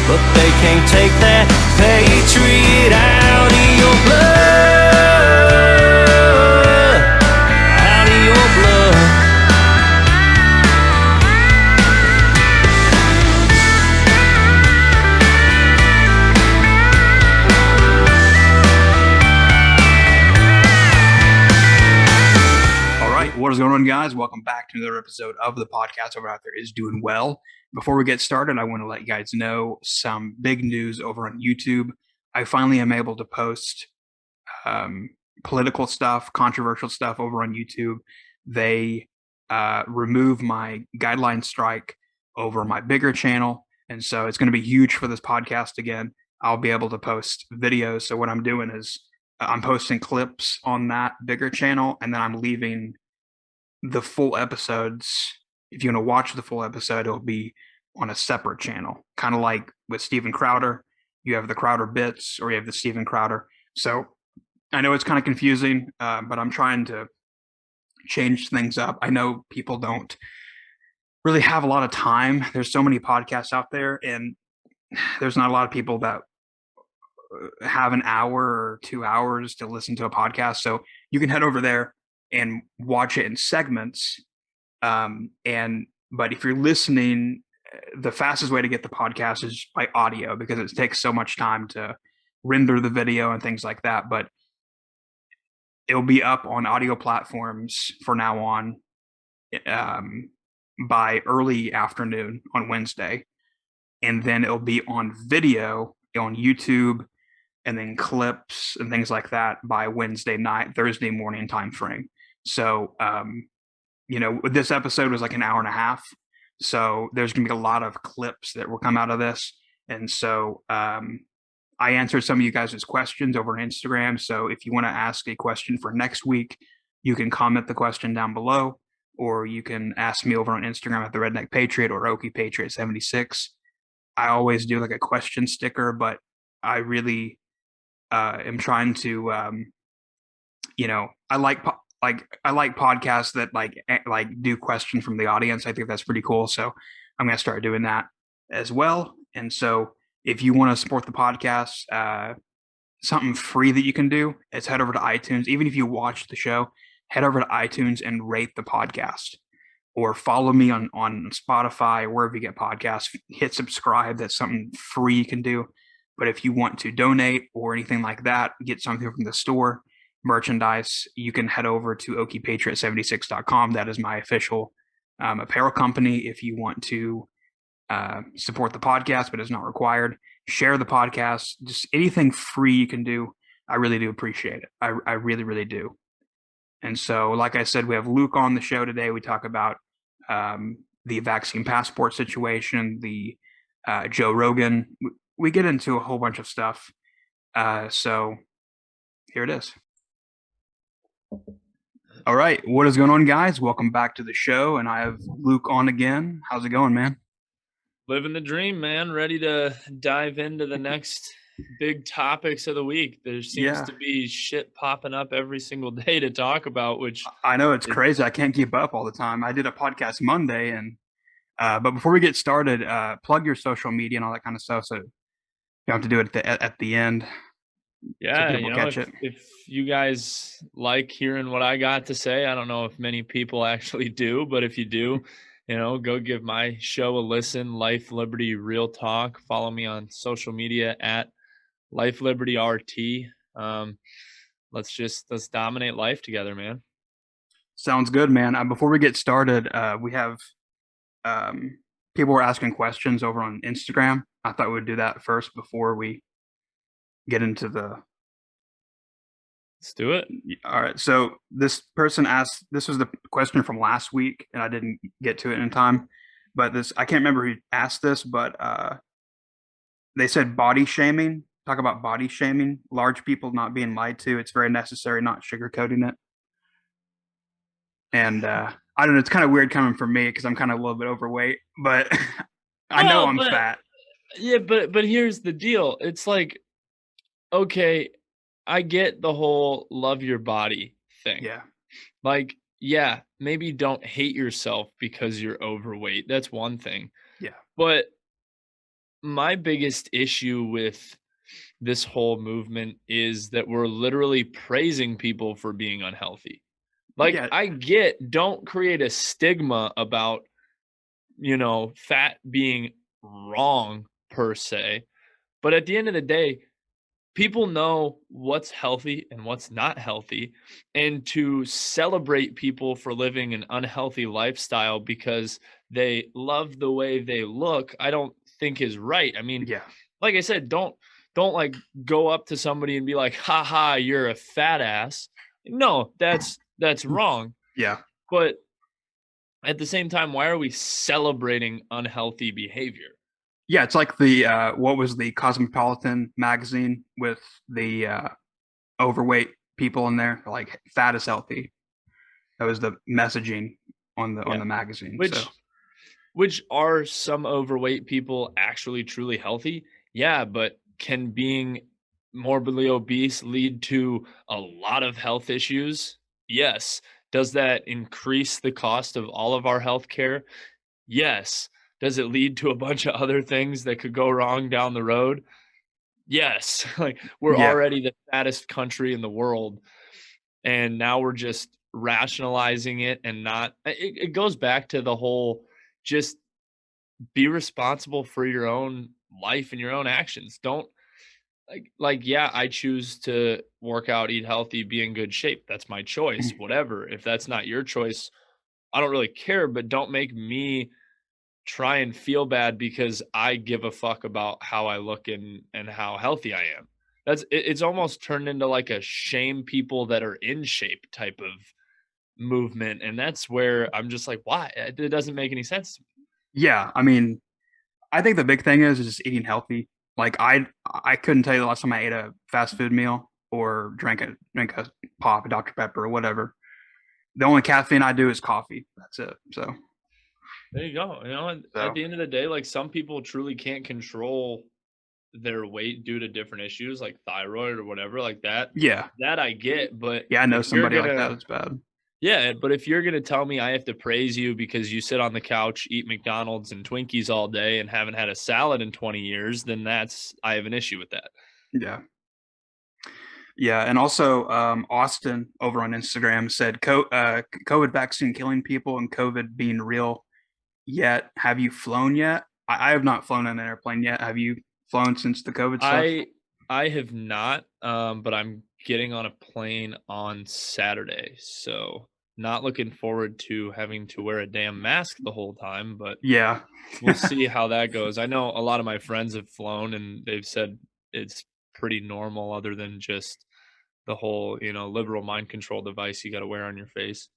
but they can't take that patriot out of your blood, out of your blood. All right, what is going on, guys? Welcome back to another episode of the podcast. Over out there is doing well. Before we get started, I want to let you guys know some big news over on YouTube. I finally am able to post political stuff, controversial stuff over on YouTube. They remove my guideline strike over my bigger channel, and so it's going to be huge for this podcast again. I'll be able to post videos. So what I'm doing is I'm posting clips on that bigger channel, and then I'm leaving the full episodes. If you want to watch the full episode, it'll be on a separate channel, kind of like with Steven Crowder. You have the Crowder bits, or you have the Steven Crowder. So I know it's kind of confusing, but I'm trying to change things up. I know people don't really have a lot of time. There's so many podcasts out there, and there's not a lot of people that have an hour or 2 hours to listen to a podcast. So you can head over there and watch it in segments. But if you're listening, the fastest way to get the podcast is by audio, because it takes so much time to render the video and things like that. But it'll be up on audio platforms for now on by early afternoon on Wednesday. And then it'll be on video on YouTube, and then clips and things like that by Wednesday night, Thursday morning time frame. So, this episode was like an hour and a half. So there's going to be a lot of clips that will come out of this. And so I answered some of you guys' questions over on Instagram. So if you want to ask a question for next week, you can comment the question down below, or you can ask me over on Instagram at the Redneck Patriot or Okie Patriot 76. I always do like a question sticker, but I really am trying to, I like podcasts that like do questions from the audience. I think that's pretty cool. So I'm going to start doing that as well. And so if you want to support the podcast, something free that you can do is head over to iTunes. Even if you watch the show, head over to iTunes and rate the podcast, or follow me on Spotify, wherever you get podcasts. Hit subscribe. That's something free you can do. But if you want to donate or anything like that, get something from the store, merchandise, you can head over to okiepatriot76.com. That is my official apparel company. If you want to support the podcast, but it's not required, share the podcast, just anything free you can do. I really do appreciate it. I really, really do. And so, like I said, we have Luke on the show today. We talk about the vaccine passport situation, the Joe Rogan. We get into a whole bunch of stuff. So here it is. All right. What is going on, guys? Welcome back to the show. And I have Luke on again. How's it going, man? Living the dream, man. Ready to dive into the next big topics of the week. There seems to be shit popping up every single day to talk about, which I know it's crazy. I can't keep up all the time. I did a podcast Monday, and but before we get started, plug your social media and all that kind of stuff. So you have to do it at the end. Yeah, so if you guys like hearing what I got to say, I don't know if many people actually do, but if you do, go give my show a listen. Life, Liberty, Real Talk. Follow me on social media at LifeLibertyRT. Let's dominate life together, man. Sounds good, man. Before we get started, we have people were asking questions over on Instagram. I thought we would do that first before we get into the. Let's do it. All right. So this person asked, this was the question from last week, and I didn't get to it in time, but I can't remember who asked this, but they said body shaming. Talk about body shaming, large people not being lied to. It's very necessary, not sugarcoating it. And I don't know, it's kind of weird coming from me because I'm kind of a little bit overweight, but I know I'm fat. Yeah, but here's the deal. It's like, okay, I get the whole love your body thing. Yeah. Like, yeah, maybe don't hate yourself because you're overweight. That's one thing. Yeah. But my biggest issue with this whole movement is that we're literally praising people for being unhealthy. Like, Yeah, I get, don't create a stigma about, fat being wrong per se. But at the end of the day, people know what's healthy and what's not healthy. And to celebrate people for living an unhealthy lifestyle because they love the way they look, I don't think is right. I mean, yeah, like I said, don't like go up to somebody and be like, "Ha ha, you're a fat ass." No, that's wrong. yeah. But at the same time, why are we celebrating unhealthy behavior? Yeah, it's like the what was the Cosmopolitan magazine with the overweight people in there, like fat is healthy. That was the messaging on Yeah. the magazine. So Which are some overweight people actually truly healthy? Yeah, but can being morbidly obese lead to a lot of health issues? Yes. Does that increase the cost of all of our health care? Yes. Does it lead to a bunch of other things that could go wrong down the road? Yes. Like, we're yeah, already the fattest country in the world, and now we're just rationalizing it and not it goes back to the whole, just be responsible for your own life and your own actions. Don't yeah, I choose to work out, eat healthy, be in good shape. That's my choice. Whatever. If that's not your choice, I don't really care, but don't make me try and feel bad because I give a fuck about how I look and how healthy I am. It's almost turned into like a shame people that are in shape type of movement, and that's where I'm just like, why? It doesn't make any sense to me. yeah. I mean, I think the big thing is just eating healthy. Like I couldn't tell you the last time I ate a fast food meal or drank a pop, a Dr. Pepper, or whatever. The only caffeine I do is coffee. That's it. There you go. At So the end of the day, like, some people truly can't control their weight due to different issues like thyroid or whatever like that. yeah, That I get, but yeah. I know if you're somebody like that. gonna It's bad. yeah, but if you're gonna tell me I have to praise you because you sit on the couch, eat McDonald's and Twinkies all day and haven't had a salad in 20 years, then I have an issue with that. Yeah. Yeah, and also Austin over on Instagram said COVID vaccine killing people and COVID being real. Yet, have you flown yet? I have not flown on an airplane yet. Have you flown since the COVID stuff? I have not, but I'm getting on a plane on Saturday, so not looking forward to having to wear a damn mask the whole time, but Yeah, we'll see how that goes. I know a lot of my friends have flown and they've said it's pretty normal other than just the whole, liberal mind control device you got to wear on your face.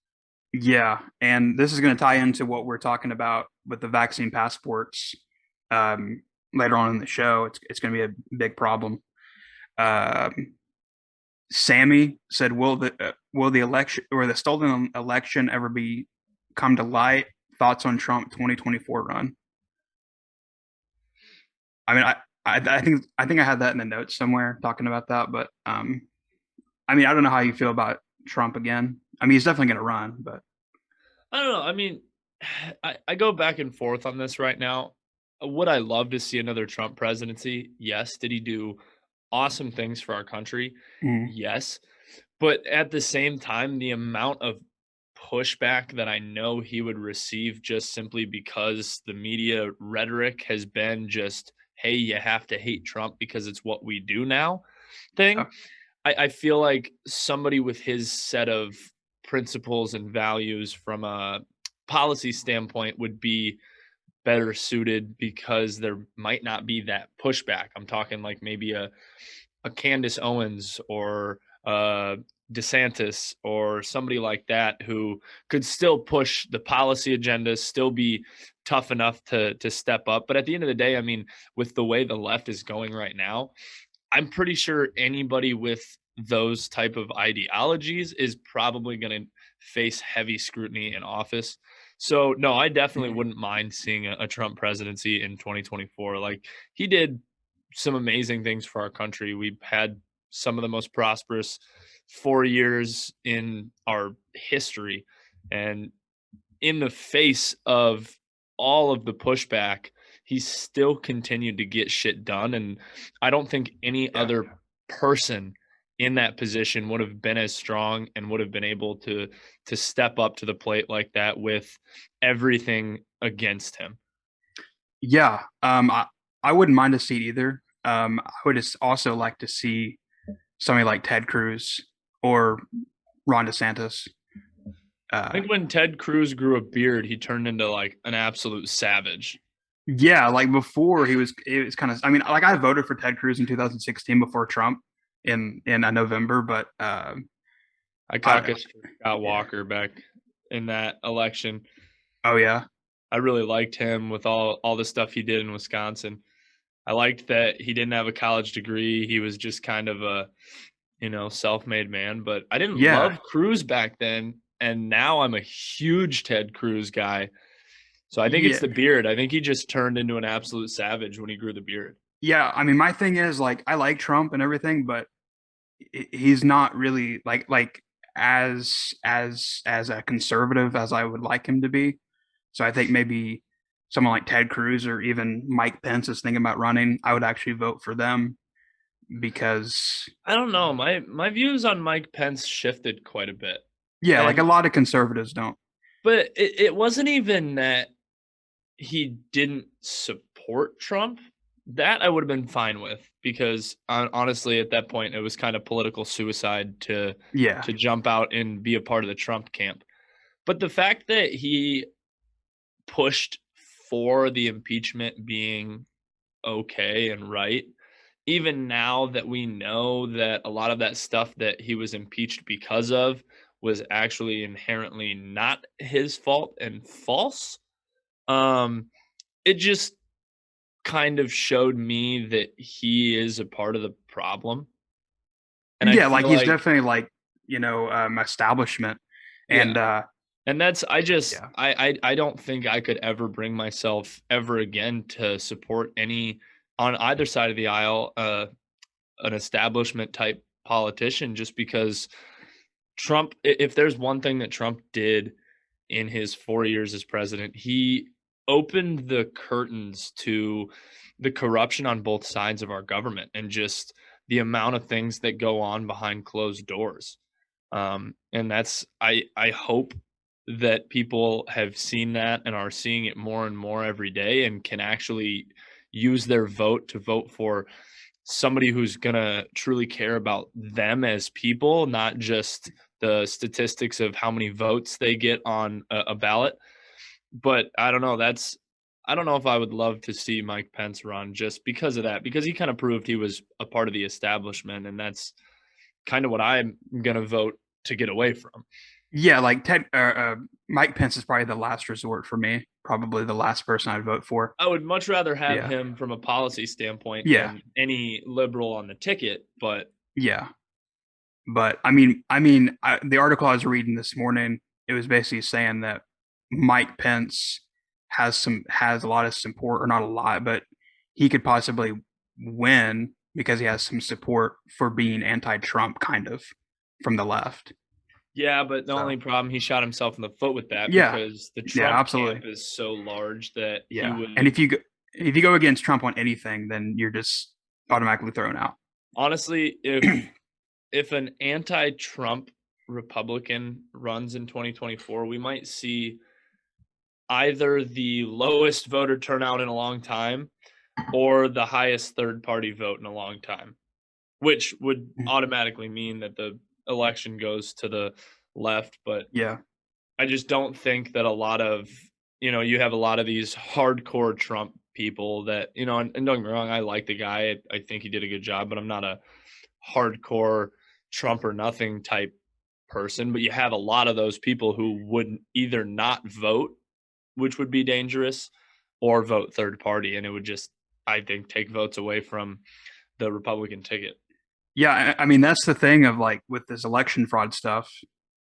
yeah, and this is going to tie into what we're talking about with the vaccine passports later on in the show. It's going to be a big problem. Um, Sammy said, will the election or the stolen election ever be come to light? Thoughts on Trump 2024 run? I mean, I think I had that in the notes somewhere talking about that, but I mean, I don't know how you feel about Trump again. I mean, he's definitely going to run, but I don't know. I mean, I go back and forth on this right now. Would I love to see another Trump presidency? Yes. Did he do awesome things for our country? mm, Yes. But at the same time, the amount of pushback that I know he would receive just simply because the media rhetoric has been just, hey, you have to hate Trump because it's what we do now yeah, thing. I feel like somebody with his set of principles and values from a policy standpoint would be better suited because there might not be that pushback. I'm talking like maybe a Candace Owens or DeSantis or somebody like that who could still push the policy agenda, still be tough enough to step up. But at the end of the day, I mean, with the way the left is going right now, I'm pretty sure anybody with those type of ideologies is probably going to face heavy scrutiny in office. So no, I definitely mm, wouldn't mind seeing a Trump presidency in 2024. Like, he did some amazing things for our country. We've had some of the most prosperous 4 years in our history. And in the face of all of the pushback, he still continued to get shit done. And I don't think any other person in that position would have been as strong and would have been able to step up to the plate like that with everything against him. Yeah. I wouldn't mind a seat either. I would just also like to see somebody like Ted Cruz or Ron DeSantis. I think when Ted Cruz grew a beard, he turned into like an absolute savage. Yeah, like before it was kind of. I mean, like I voted for Ted Cruz in 2016 before Trump in November, but I caucused for Scott Walker back in that election. Oh yeah, I really liked him with all the stuff he did in Wisconsin. I liked that he didn't have a college degree. He was just kind of a, self-made man. But I didn't love Cruz back then, and now I'm a huge Ted Cruz guy. So I think it's the beard. I think he just turned into an absolute savage when he grew the beard. Yeah, I mean, my thing is like I like Trump and everything, but he's not really like as a conservative as I would like him to be. So I think maybe someone like Ted Cruz or even Mike Pence is thinking about running. I would actually vote for them because I don't know. My views on Mike Pence shifted quite a bit. Yeah, like a lot of conservatives don't. But it wasn't even that he didn't support Trump. That I would have been fine with, because honestly, at that point, it was kind of political suicide to jump out and be a part of the Trump camp. But the fact that he pushed for the impeachment being okay and right, even now that we know that a lot of that stuff that he was impeached because of was actually inherently not his fault and false, it just kind of showed me that he is a part of the problem. And yeah, like he's definitely like, establishment. And that's I don't think I could ever bring myself ever again to support any on either side of the aisle an establishment type politician, just because Trump, if there's one thing that Trump did in his 4 years as president, he opened the curtains to the corruption on both sides of our government and just the amount of things that go on behind closed doors. And that's, I hope that people have seen that and are seeing it more and more every day and can actually use their vote to vote for somebody who's going to truly care about them as people, not just the statistics of how many votes they get on a ballot. But I don't know. I don't know if I would love to see Mike Pence run just because of that, because he kind of proved he was a part of the establishment. And that's kind of what I'm going to vote to get away from. Yeah, like Mike Pence is probably the last resort for me. Probably the last person I'd vote for. I would much rather have him from a policy standpoint than any liberal on the ticket. But I mean, the article I was reading this morning, it was basically saying that Mike Pence has a lot of support, or not a lot, but he could possibly win because he has some support for being anti-Trump, kind of, from the left. Yeah, but the only problem, he shot himself in the foot with that, because the Trump camp is so large that he would. And if you go against Trump on anything, then you're just automatically thrown out. Honestly, if an anti-Trump Republican runs in 2024, we might see either the lowest voter turnout in a long time or the highest third-party vote in a long time, which would automatically mean that the election goes to the left. But I just don't think that a lot of, you have a lot of these hardcore Trump people that, and don't get me wrong, I like the guy. I think he did a good job, but I'm not a hardcore Trump or nothing type person. But you have a lot of those people who would either not vote, which would be dangerous, or vote third party. And it would just, I think, take votes away from the Republican ticket. Yeah, I mean, that's the thing of like with this election fraud stuff,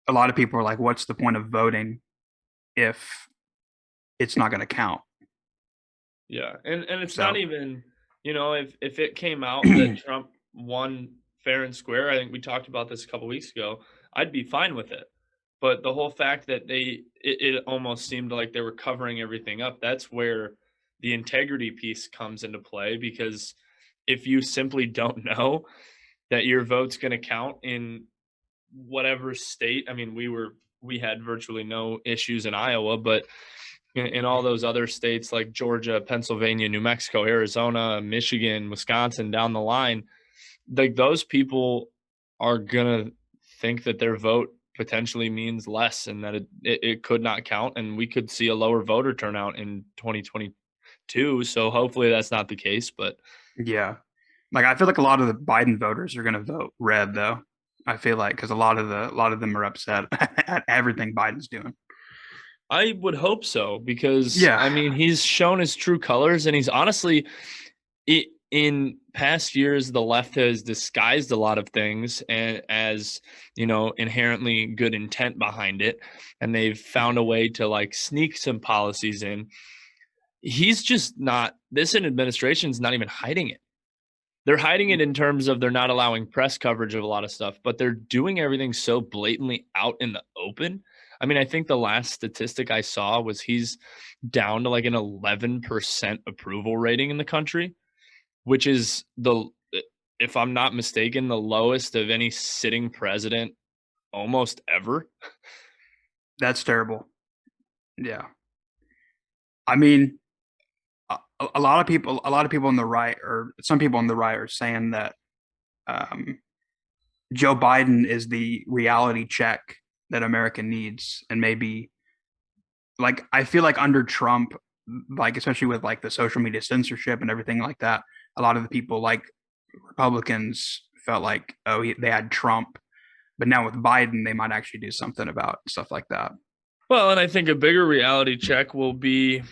a lot of people are like, what's the point of voting if it's not going to count? Yeah, and it's not even, if it came out that Trump won fair and square, I think we talked about this a couple weeks ago, I'd be fine with it. But the whole fact that it almost seemed like they were covering everything up, that's where the integrity piece comes into play, because if you simply don't know that your vote's going to count in whatever state, I mean, we had virtually no issues in Iowa, but in all those other states like Georgia, Pennsylvania, New Mexico, Arizona, Michigan, Wisconsin, down the line, like those people are gonna think that their vote potentially means less, and that it could not count, and we could see a lower voter turnout in 2022. So hopefully that's not the case. But Yeah. Like I feel like a lot of the Biden voters are going to vote red though. I feel like because a lot of them are upset at everything Biden's doing. I would hope so, because Yeah. I mean, he's shown his true colors, and he's honestly, in past years, the left has disguised a lot of things and as, inherently good intent behind it, and they've found a way to like sneak some policies in. He's just not. This administration's not even hiding it. They're hiding it in terms of they're not allowing press coverage of a lot of stuff, but they're doing everything so blatantly out in the open. I mean, I think the last statistic I saw was he's down to like an 11% approval rating in the country, which is if I'm not mistaken, the lowest of any sitting president almost ever. That's terrible. Yeah. I mean, a lot of people on the right, or some people on the right, are saying that Joe Biden is the reality check that America needs, and maybe like I feel like under Trump, like especially with like the social media censorship and everything like that, a lot of the people like Republicans felt like they had Trump, but now with Biden they might actually do something about stuff like that. Well, and I think a bigger reality check will be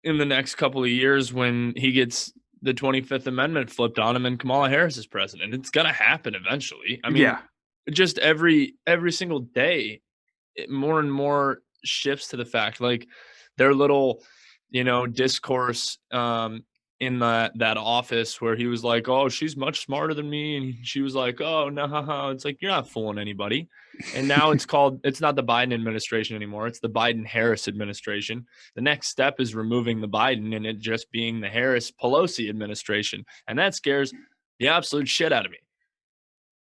in the next couple of years when he gets the 25th Amendment flipped on him and Kamala Harris is president. It's going to happen eventually. I mean, Yeah. just every single day, more and more shifts to the fact, like their little, discourse in that office where he was like, "Oh, she's much smarter than me," and she was like, "Oh, no." It's like, you're not fooling anybody. And now it's not the Biden administration anymore. It's the Biden-Harris administration. The next step is removing the Biden and it just being the Harris-Pelosi administration. And that scares the absolute shit out of me.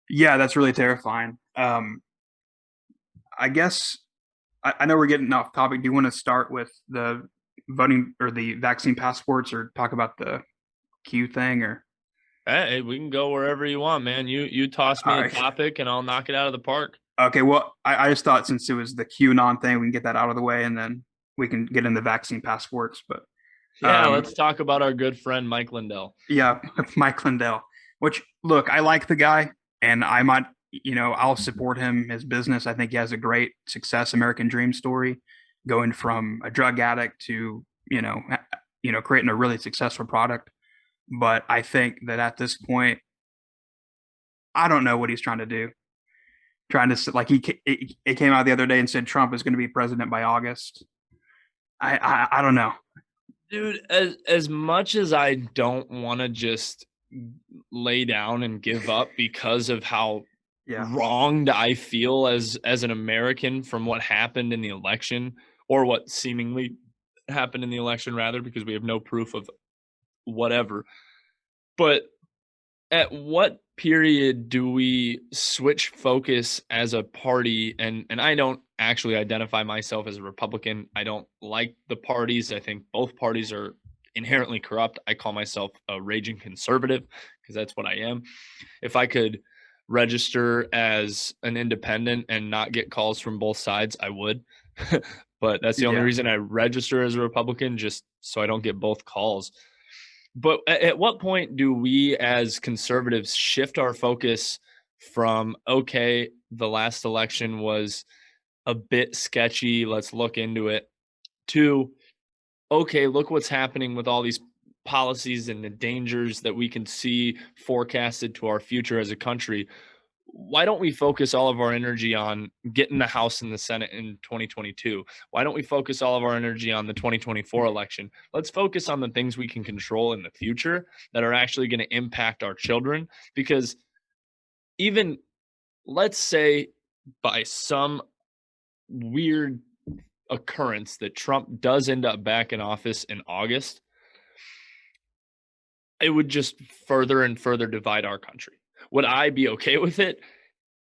Yeah, that's really terrifying. I guess I know we're getting off topic. Do you want to start with the voting or the vaccine passports, or talk about the Q thing? Or Hey, we can go wherever you want, man. You toss me a topic and I'll knock it out of the park. Okay, well, I just thought since it was the QAnon thing, we can get that out of the way, and then we can get into vaccine passports. But yeah, let's talk about our good friend Mike Lindell. Yeah, Mike Lindell. Which, look, I like the guy, and I might, I'll support him, his business. I think he has a great success, American dream story, going from a drug addict to, creating a really successful product. But I think that at this point, I don't know what he's trying to do. Trying to, like, it came out the other day and said Trump is going to be president by August. I don't know. Dude, as much as I don't want to just lay down and give up because of how wronged I feel as an American from what happened in the election, or what seemingly happened in the election, rather, because we have no proof of whatever. But at what period do we switch focus as a party? And I don't actually identify myself as a Republican. I don't like the parties. I think both parties are inherently corrupt. I call myself a raging conservative because that's what I am. If I could register as an independent and not get calls from both sides, I would. But that's the only reason I register as a Republican, just so I don't get both calls. But at what point do we as conservatives shift our focus from, okay, the last election was a bit sketchy, let's look into it, to, okay, look what's happening with all these policies and the dangers that we can see forecasted to our future as a country. Why don't we focus all of our energy on getting the House and the Senate in 2022? Why don't we focus all of our energy on the 2024 election? Let's focus on the things we can control in the future that are actually going to impact our children. Because even, let's say, by some weird occurrence that Trump does end up back in office in August, it would just further and further divide our country. Would I be okay with it?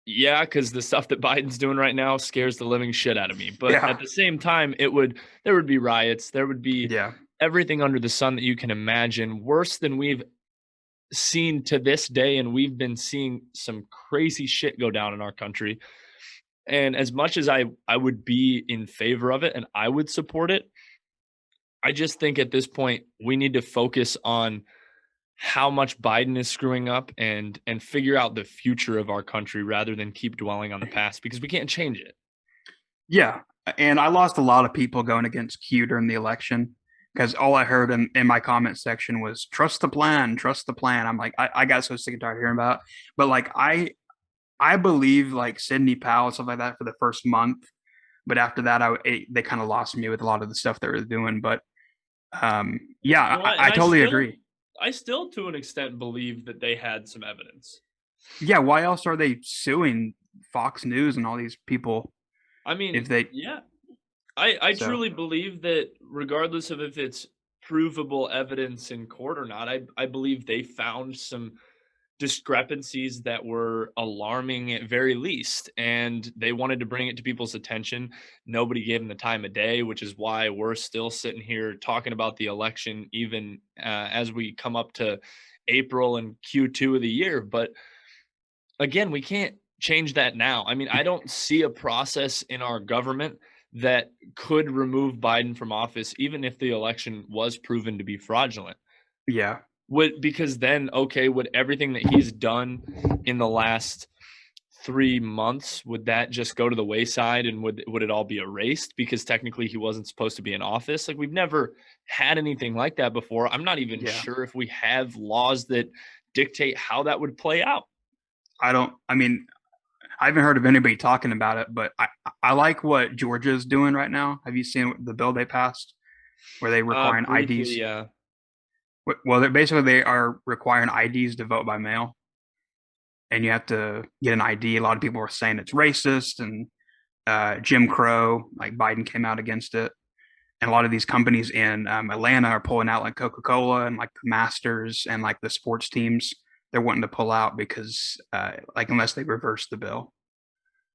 Yeah, because the stuff that Biden's doing right now scares the living shit out of me. But at the same time, there would be riots. There would be everything under the sun that you can imagine, worse than we've seen to this day. And we've been seeing some crazy shit go down in our country. And as much as I would be in favor of it and I would support it, I just think at this point we need to focus on how much Biden is screwing up and figure out the future of our country rather than keep dwelling on the past, because we can't change it. Yeah. And I lost a lot of people going against Q during the election because all I heard in my comment section was trust the plan, trust the plan. I'm like, I got so sick and tired of hearing about it. But like I believe like Sidney Powell and stuff like that for the first month. But after that, they kind of lost me with a lot of the stuff they were doing. But I totally agree. I still, to an extent, believe that they had some evidence. Yeah, why else are they suing Fox News and all these people? I mean, I truly believe that regardless of if it's provable evidence in court or not, I believe they found some discrepancies that were alarming at very least, and they wanted to bring it to people's attention. Nobody gave them the time of day, which is why we're still sitting here talking about the election even as we come up to April and Q2 of the year. But again, we can't change that now. I mean, I don't see a process in our government that could remove Biden from office even if the election was proven to be fraudulent. Yeah. Because then, okay, would everything that he's done in the last 3 months, would that just go to the wayside and would it all be erased because technically he wasn't supposed to be in office? Like, we've never had anything like that before. I'm not even sure if we have laws that dictate how that would play out. I haven't heard of anybody talking about it, but I like what Georgia's doing right now. Have you seen the bill they passed where they requiring IDs? Yeah. Well, they are requiring IDs to vote by mail, and you have to get an ID. A lot of people are saying it's racist and Jim Crow. Like, Biden came out against it, and a lot of these companies in Atlanta are pulling out, like Coca-Cola and like the Masters and like the sports teams. They're wanting to pull out because unless they reverse the bill.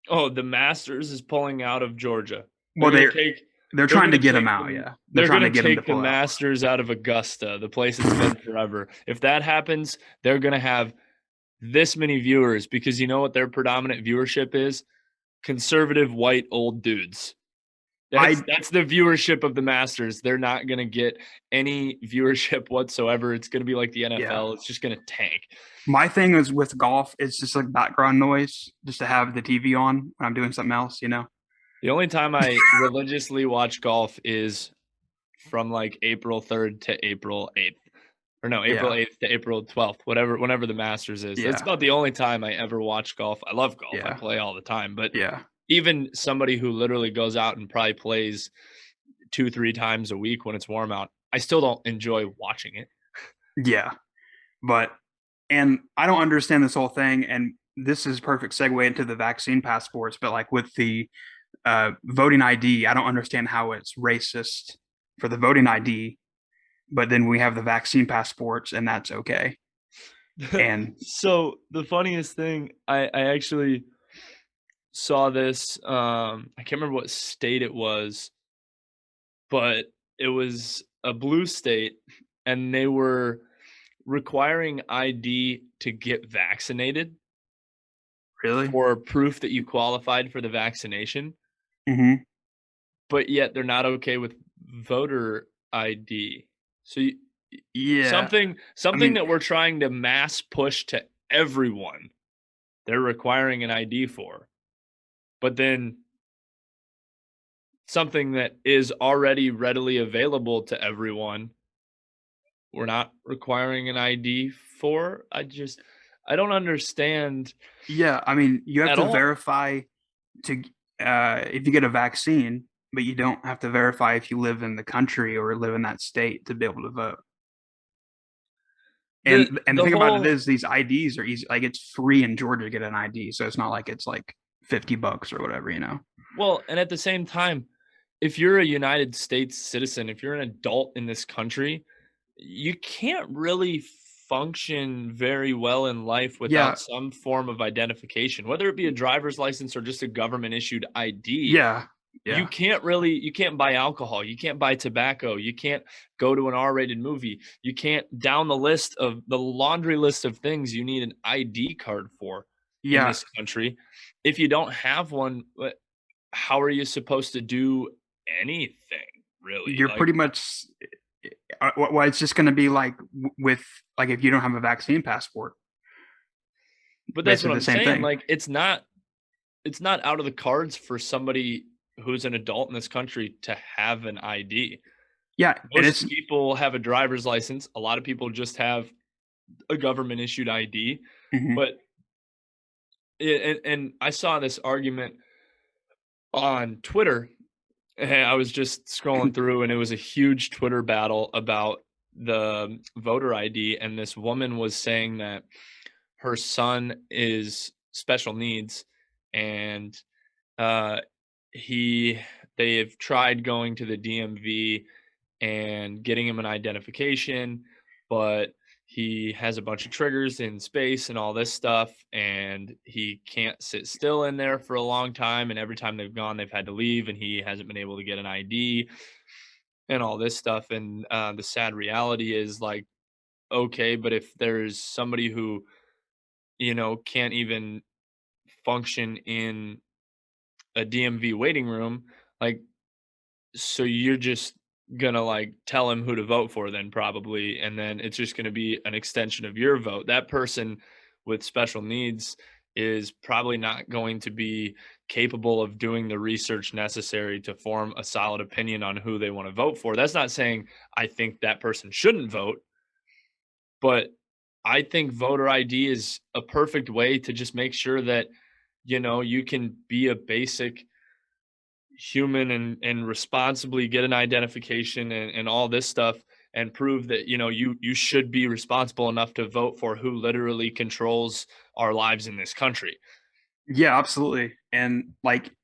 Oh, the Masters is pulling out of Georgia. Well, they're trying to get them out. They're trying to take the Masters out of Augusta, the place it's been forever. If that happens, they're going to have this many viewers because you know what their predominant viewership is? Conservative white old dudes. That's the viewership of the Masters. They're not going to get any viewership whatsoever. It's going to be like the NFL. Yeah. It's just going to tank. My thing is with golf, it's just like background noise just to have the TV on when I'm doing something else, you know? The only time I religiously watch golf is from like April 3rd to April 8th. Or no, April 8th to April 12th, whenever the Masters is. That's about the only time I ever watch golf. I love golf. I play all the time. But even somebody who literally goes out and probably plays 2-3 times a week when it's warm out, I still don't enjoy watching it. Yeah. And I don't understand this whole thing. And this is a perfect segue into the vaccine passports. But like with the voting ID, I don't understand how it's racist for the voting ID, but then we have the vaccine passports and that's okay. And so the funniest thing, I actually saw this, I can't remember what state it was, but it was a blue state and they were requiring ID to get vaccinated. Really? For proof that you qualified for the vaccination. Mm-hmm. But yet they're not okay with voter ID. So something that we're trying to mass push to everyone, they're requiring an ID for. But then something that is already readily available to everyone, we're not requiring an ID for. I don't understand. Yeah, I mean, you have to verify if you get a vaccine, but you don't have to verify if you live in the country or live in that state to be able to vote. And the thing about it is these IDs are easy. Like, it's free in Georgia to get an ID, so it's not like it's like $50 or whatever, you know? Well, and at the same time, if you're a United States citizen, if you're an adult in this country, you can't really function very well in life without some form of identification, whether it be a driver's license or just a government issued ID. You can't buy alcohol, you can't buy tobacco, you can't go to an R-rated movie, you can't down the laundry list of things you need an ID card for in this country. If you don't have one, how are you supposed to do anything, really? You're pretty much, well, it's just going to be like with, like, if you don't have a vaccine passport. But that's what I'm saying. Like, it's not out of the cards for somebody who's an adult in this country to have an ID. Yeah. Most people have a driver's license. A lot of people just have a government issued ID. But and I saw this argument on Twitter. I was just scrolling through, and it was a huge Twitter battle about the voter ID. And this woman was saying that her son is special needs, and they have tried going to the DMV and getting him an identification, but he has a bunch of triggers in space and all this stuff, and he can't sit still in there for a long time. And every time they've gone, they've had to leave, and he hasn't been able to get an ID and all this stuff. And the sad reality is, like, okay, but if there's somebody who, can't even function in a DMV waiting room, like, so you're just gonna like tell him who to vote for then, probably, and then it's just gonna be an extension of your vote. That person with special needs is probably not going to be capable of doing the research necessary to form a solid opinion on who they want to vote for. That's not saying I think that person shouldn't vote, but I think voter ID is a perfect way to just make sure that, you can be a basic human and responsibly get an identification and all this stuff, and prove that, you should be responsible enough to vote for who literally controls our lives in this country. Yeah, absolutely. And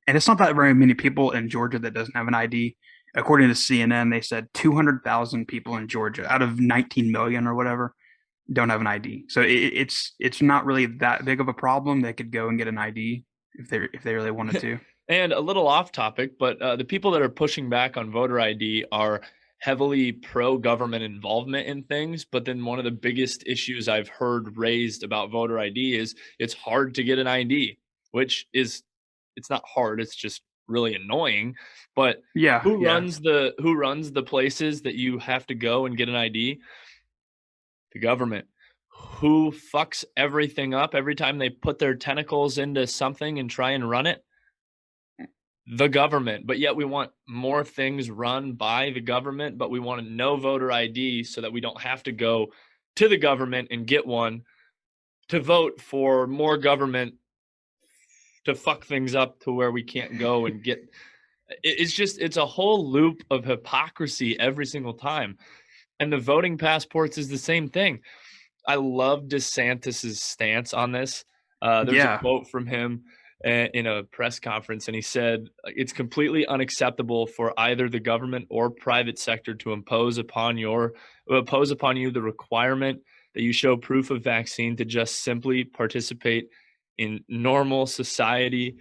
it's not that very many people in Georgia that doesn't have an ID. According to CNN, they said 200,000 people in Georgia out of 19 million or whatever don't have an ID. So it's not really that big of a problem. They could go and get an ID if they really wanted to. And a little off topic, but the people that are pushing back on voter ID are heavily pro-government involvement in things. But then one of the biggest issues I've heard raised about voter ID is it's hard to get an ID, which is, it's not hard, it's just really annoying. But who runs the places that you have to go and get an ID? The government. Who fucks everything up every time they put their tentacles into something and try and run it? The government. But yet we want more things run by the government, but we want no voter ID so that we don't have to go to the government and get one to vote for more government to fuck things up to where we can't go and get. It's a whole loop of hypocrisy every single time. And the voting passports is the same thing. I love DeSantis's stance on this. There's a quote from him in a press conference, and he said, it's completely unacceptable for either the government or private sector to impose upon you the requirement that you show proof of vaccine to just simply participate in normal society.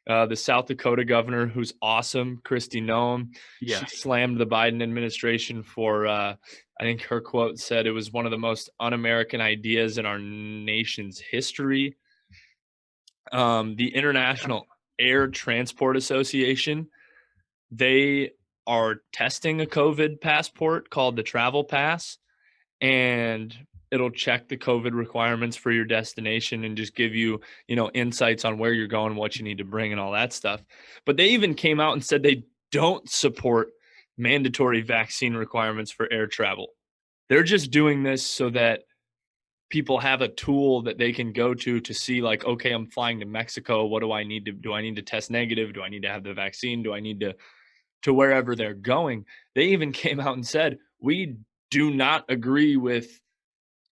The South Dakota governor, who's awesome, Kristi Noem, she slammed the Biden administration for, I think her quote said, it was one of the most un-American ideas in our nation's history. The International Air Transport Association, they are testing a COVID passport called the Travel Pass, and it'll check the COVID requirements for your destination and just give you, insights on where you're going, what you need to bring, and all that stuff. But they even came out and said they don't support mandatory vaccine requirements for air travel. They're just doing this so that people have a tool that they can go to see, like, okay, I'm flying to Mexico. What do I need to do? I need to test negative? Do I need to have the vaccine? Do I need to wherever they're going? They even came out and said, we do not agree with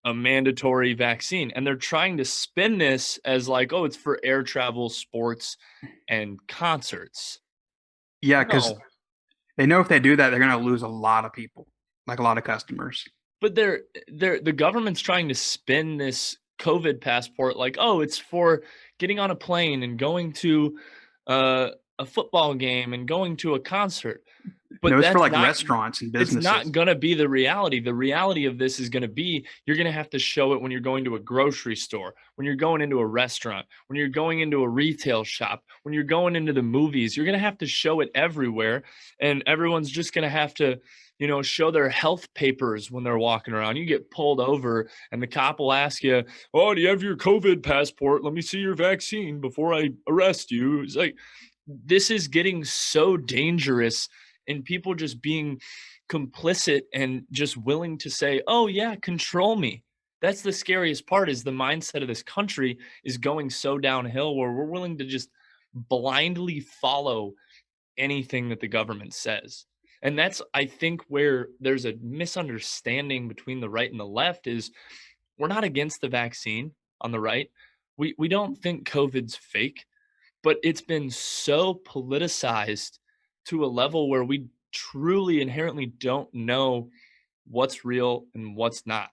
a mandatory vaccine. And they're trying to spin this as like, oh, it's for air travel, sports, and concerts. Yeah, because they know if they do that, they're going to lose a lot of people, like a lot of customers. But the government's trying to spin this COVID passport like, oh, it's for getting on a plane and going to a football game and going to a concert. But No, it's for that's like not, restaurants and it's businesses. not going to be the reality. The reality of this is going to be, you're going to have to show it when you're going to a grocery store, when you're going into a restaurant, when you're going into a retail shop, when you're going into the movies. You're going to have to show it everywhere. And everyone's just going to have to, show their health papers when they're walking around. You get pulled over and the cop will ask you, oh, do you have your COVID passport? Let me see your vaccine before I arrest you. It's like, this is getting so dangerous, and people just being complicit and just willing to say, oh yeah, control me. That's the scariest part, is the mindset of this country is going so downhill where we're willing to just blindly follow anything that the government says. And that's, I think, where there's a misunderstanding between the right and the left, is we're not against the vaccine on the right. We don't think COVID's fake, but it's been so politicized to a level where we truly inherently don't know what's real and what's not.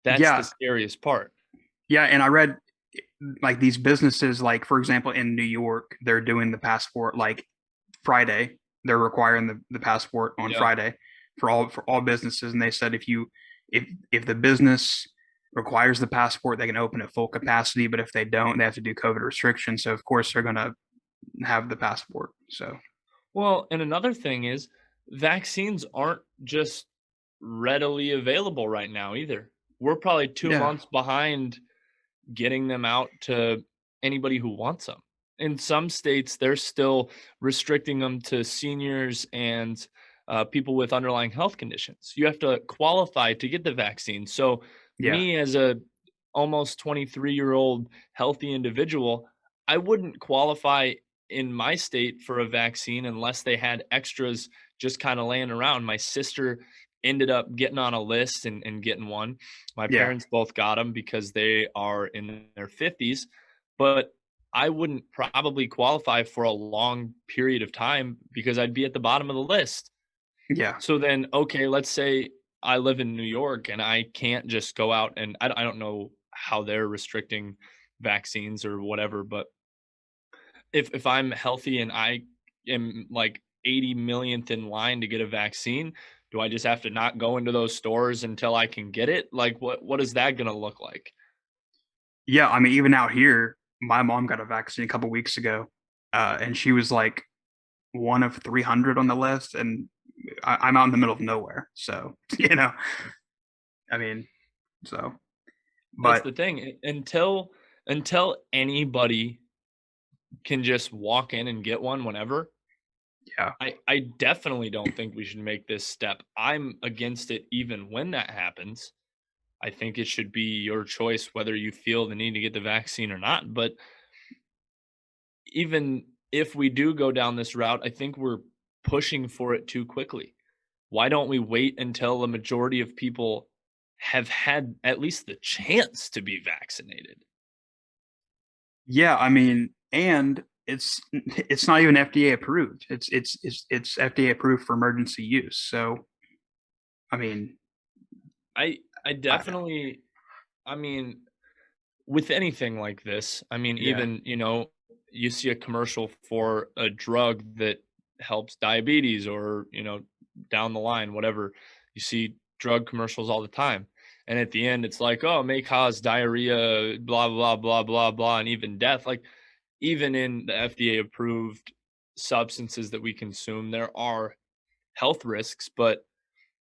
That's the Yeah. scariest part. Yeah. And I read like these businesses, like for example, in New York, they're doing the passport like Friday. They're requiring the passport on Yeah. Friday for all businesses. And they said if the business requires the passport, they can open at full capacity. But if they don't, they have to do COVID restrictions. So of course they're gonna have the passport. So Well, and another thing is, vaccines aren't just readily available right now either. We're probably 2 yeah. months behind getting them out to anybody who wants them. In some states, they're still restricting them to seniors and people with underlying health conditions. You have to qualify to get the vaccine. So, Yeah. me as a almost 23-year-old healthy individual, I wouldn't qualify in my state for a vaccine unless they had extras just kind of laying around. My sister ended up getting on a list and getting one. My Yeah. parents both got them because they are in their 50s, but I wouldn't probably qualify for a long period of time because I'd be at the bottom of the list. Yeah. So then, okay, let's say I live in New York and I can't just go out, and I don't know how they're restricting vaccines or whatever, but if I'm healthy and I am like 80 millionth in line to get a vaccine, do I just have to not go into those stores until I can get it? Like what is that going to look like? Yeah. I mean, even out here, my mom got a vaccine a couple weeks ago, and she was like one of 300 on the list, and I'm out in the middle of nowhere. So I mean, so, That's but the thing. Until anybody can just walk in and get one whenever, yeah. I definitely don't think we should make this step. I'm against it even when that happens. I think it should be your choice whether you feel the need to get the vaccine or not. But even if we do go down this route, I think we're pushing for it too quickly. Why don't we wait until the majority of people have had at least the chance to be vaccinated? Yeah, I mean, and it's not even FDA approved. It's FDA approved for emergency use. So, I mean, I I, definitely, I mean, with anything like this, I mean, yeah, even, you see a commercial for a drug that helps diabetes or, down the line, whatever. You see drug commercials all the time. And at the end, it's like, oh, it may cause diarrhea, blah, blah, blah, blah, blah, and even death. Like, even in the FDA approved substances that we consume, there are health risks. But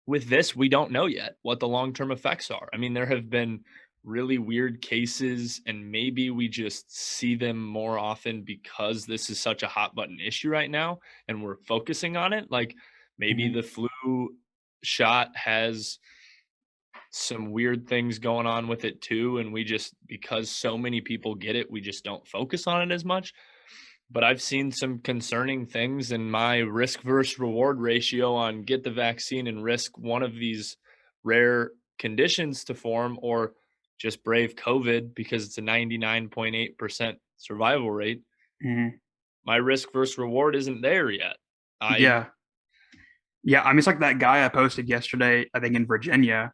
with this, we don't know yet what the long term effects are. I mean, there have been really weird cases, and maybe we just see them more often because this is such a hot button issue right now and we're focusing on it. Like maybe mhm. the flu shot has some weird things going on with it too. And we just, because so many people get it, we just don't focus on it as much. But I've seen some concerning things, in my risk versus reward ratio on get the vaccine and risk one of these rare conditions to form, or just brave COVID because it's a 99.8% survival rate. Mhm. My risk versus reward isn't there yet. I Yeah, Yeah, I mean, it's like that guy I posted yesterday, I think in Virginia.